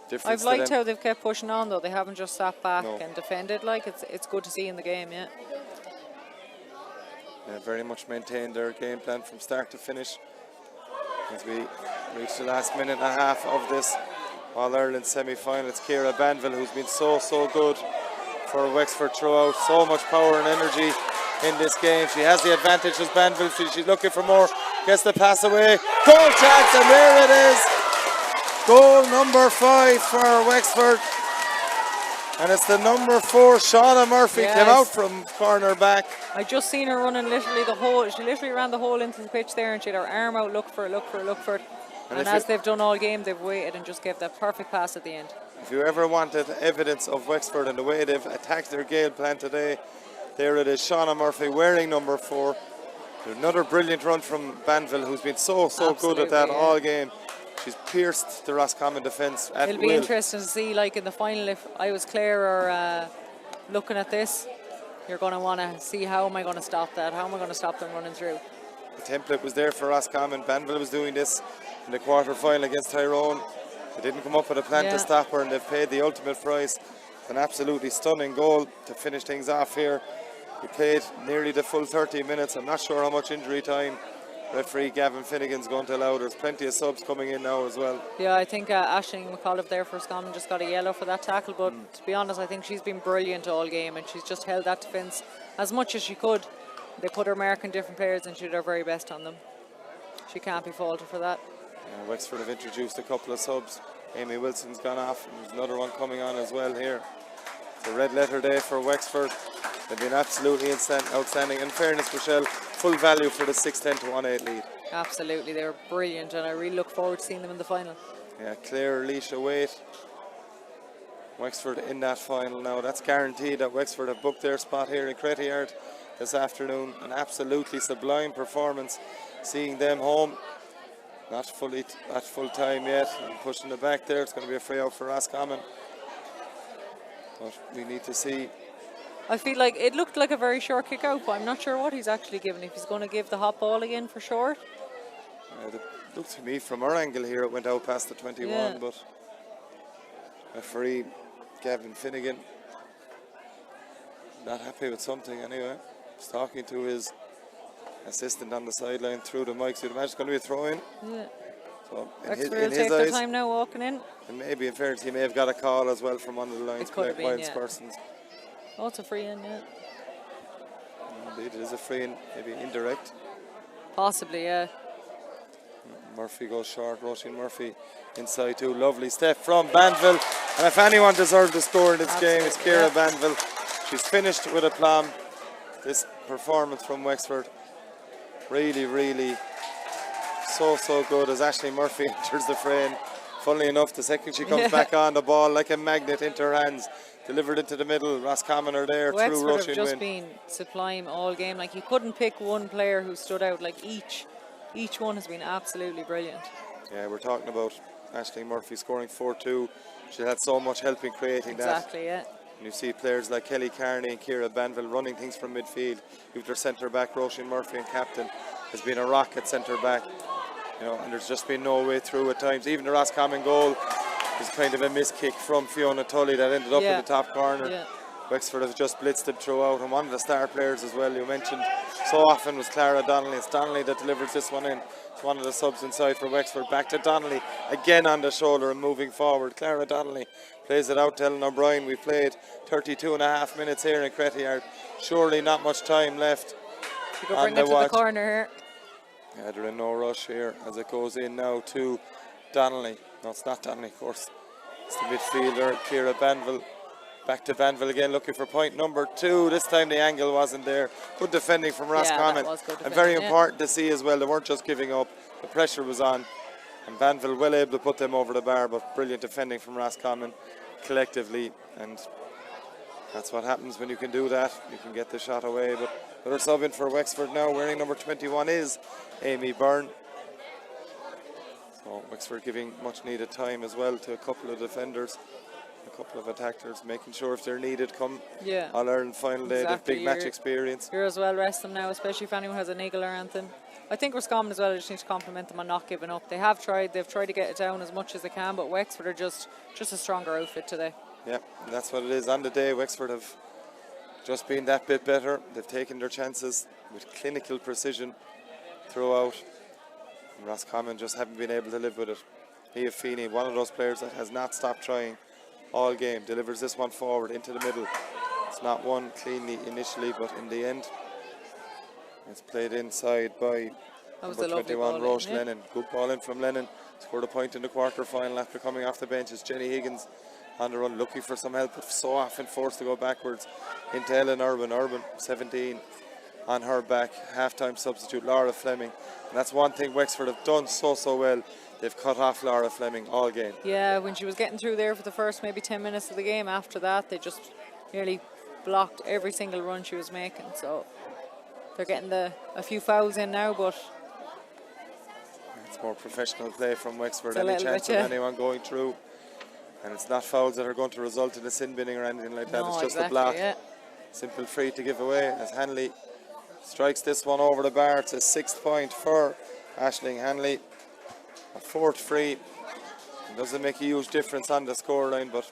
difference. I've liked how they've kept pushing on though. They haven't just sat back No. and defended. Like it's good to see in the game, yeah. Yeah, very much maintained their game plan from start to finish. As we reach the last minute and a half of this All-Ireland semi-final, it's Ciara Banville who's been so good for Wexford throughout. So much power and energy in this game. She has the advantage as Banville. She's looking for more. Gets the pass away. Goal chance, and there it is. Goal number 5 for Wexford. And it's the number 4, Shauna Murphy, came out from corner back. I just seen her running literally the whole. She literally ran the whole into the pitch there, and she had her arm out, look for it. And as they've done all game, they've waited and just gave that perfect pass at the end. If you ever wanted evidence of Wexford and the way they've attacked their game plan today, there it is, Shauna Murphy wearing number 4. Another brilliant run from Banville, who's been so good at that all game. She's pierced the Roscommon defence at It'll be will. interesting to see, like in the final, if I was Claire or looking at this, you're going to want to see how am I going to stop that? How am I going to stop them running through? The template was there for Roscommon. Banville was doing this in the quarter-final against Tyrone. They didn't come up with a plan to stop her, and they've paid the ultimate price. An absolutely stunning goal to finish things off here. We played nearly the full 30 minutes. I'm not sure how much injury time referee Gavin Finnegan's going to allow. There's plenty of subs coming in now as well. Yeah, I think Aisling McAuliffe there for Roscommon just got a yellow for that tackle, but to be honest, I think she's been brilliant all game, and she's just held that defence as much as she could. They put her mark on different players and she did her very best on them. She can't be faulted for that. Wexford have introduced a couple of subs. Amy Wilson's gone off, and there's another one coming on as well here. It's a red letter day for Wexford. They've been absolutely outstanding. In fairness, Michelle, full value for the 6-10 to 1-8 lead. Absolutely, they were brilliant, and I really look forward to seeing them in the final. Yeah, Claire, Alicia Waite. Wexford in that final now. That's guaranteed that Wexford have booked their spot here in Cretty this afternoon. An absolutely sublime performance. Seeing them home. Not fully at full time yet. And pushing it back there. It's going to be a free out for Roscommon. But we need to see. I feel like it looked like a very short kick out, but I'm not sure what he's actually given. If he's going to give the hot ball again for short. It looked to me from our angle here it went out past the 21, but referee Gavin Finnegan not happy with something anyway. He's talking to his assistant on the sideline through the mic. So you'd imagine it's going to be a throw-in. Yeah. So Wexford will take their time now walking in. And maybe in fairness he may have got a call as well from one of the lines. It could have been, persons. Oh, it's a free in, yeah. Indeed, it is a free in, maybe indirect. Possibly, yeah. Murphy goes short. Roisin Murphy inside too. Lovely step from Banville. And if anyone deserved to score in this game, it's Ciara Banville. She's finished with aplomb. This performance from Wexford. Really so good as Aisling Murphy enters the frame. Funnily enough, the second she comes back on, the ball like a magnet into her hands. Delivered into the middle. Roscommon are there through Wexford rushing have just win. been sublime all game. Like you couldn't pick one player who stood out. Like each one has been absolutely brilliant. Yeah, we're talking about Aisling Murphy scoring 4-2. She had so much help in creating that. Exactly, yeah. And you see players like Kelly Carney and Ciara Banville running things from midfield. You've their centre back, Roisin Murphy, and captain has been a rock at centre back. You know, and there's just been no way through at times. Even the Roscommon goal was kind of a miss kick from Fiona Tully that ended up in the top corner. Yeah. Wexford have just blitzed them throughout, and one of the star players as well you mentioned so often was Clara Donnelly. It's Donnelly that delivers this one in. It's one of the subs inside for Wexford. Back to Donnelly again on the shoulder and moving forward. Clara Donnelly plays it out to Ellen O'Brien. We've played 32.5 minutes here in Cretty. Surely not much time left. You could bring it to the corner here. Yeah, they're in no rush here as it goes in now to Donnelly. No, it's not Donnelly, of course. It's the midfielder, Ciara Banville. Back to Banville again, looking for point number 2. This time the angle wasn't there. Good defending from Roscommon. that was good And very defending, important to see as well, they weren't just giving up. The pressure was on. And Banville well able to put them over the bar, but brilliant defending from Roscommon collectively. And that's what happens when you can do that. You can get the shot away. But another sub in for Wexford now, wearing number 21 is Amy Byrne. So Wexford giving much needed time as well to a couple of defenders, a couple of attackers, making sure if they're needed come All-Ireland final day, they've big match experience. You're as well rest them now, especially if anyone has a niggle or anything. I think Roscommon as well, I just need to compliment them on not giving up. They've tried to get it down as much as they can, but Wexford are just a stronger outfit today. Yeah, that's what it is. On the day, Wexford have just been that bit better. They've taken their chances with clinical precision throughout. And Roscommon just haven't been able to live with it. Leah Feeney, one of those players that has not stopped trying all game, delivers this one forward into the middle. It's not won cleanly initially, but in the end, it's played inside by number 21, Roche Lennon. Good ball in from Lennon. Scored a point in the quarter-final after coming off the bench. It's Jenny Higgins on the run, looking for some help, but so often forced to go backwards into Ellen Urban. Urban, 17, on her back. Half-time substitute, Laura Fleming. And that's one thing Wexford have done so well. They've cut off Laura Fleming all game. Yeah, when she was getting through there for the first maybe 10 minutes of the game, after that they just nearly blocked every single run she was making. So they're getting a few fouls in now, but it's more professional play from Wexford. Any chance of anyone going through, and it's not fouls that are going to result in a sin binning or anything like that. It's just a block. Yeah. Simple free to give away as Hanley strikes this one over the bar. It's a 6th point for Aisling Hanley. A 4th free. It doesn't make a huge difference on the scoreline, but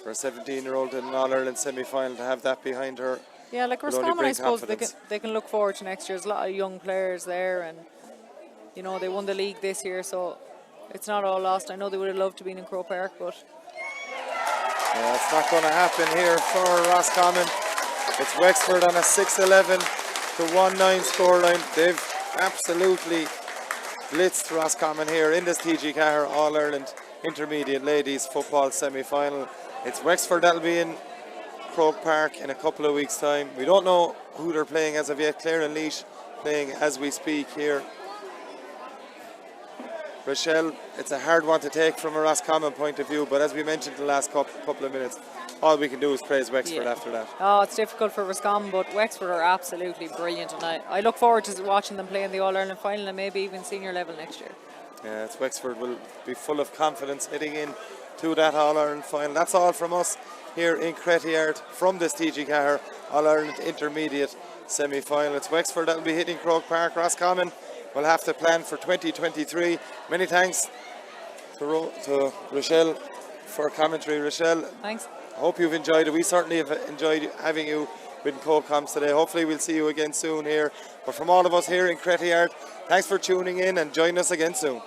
for a 17-year-old in an All-Ireland semi-final to have that behind her. Yeah, like Roscommon, I suppose they can look forward to next year. There's a lot of young players there, and you know they won the league this year, so it's not all lost. I know they would have loved to be in Croke Park, but yeah, it's not going to happen here for Roscommon. It's Wexford on a 6-11 to 1-9 scoreline. They've absolutely blitzed Roscommon here in this TG4 All-Ireland Intermediate Ladies Football Semi-Final. It's Wexford that'll be in Croke Park in a couple of weeks' time. We don't know who they're playing as of yet. Clare and Laois playing as we speak here. Rochelle, it's a hard one to take from a Roscommon point of view, but as we mentioned in the last couple of minutes, all we can do is praise Wexford after that. Oh, it's difficult for Roscommon, but Wexford are absolutely brilliant, and I look forward to watching them play in the All-Ireland final and maybe even senior level next year. Yeah, it's Wexford will be full of confidence heading in to that All-Ireland final. That's all from us here in Crettyard from this TG4 All-Ireland Intermediate semi-final. It's Wexford that will be hitting Croke Park. Roscommon will have to plan for 2023. Many thanks to Rochelle for commentary. Rochelle, thanks. I hope you've enjoyed it. We certainly have enjoyed having you with CoComs today. Hopefully we'll see you again soon here. But from all of us here in Crettyard, thanks for tuning in and join us again soon.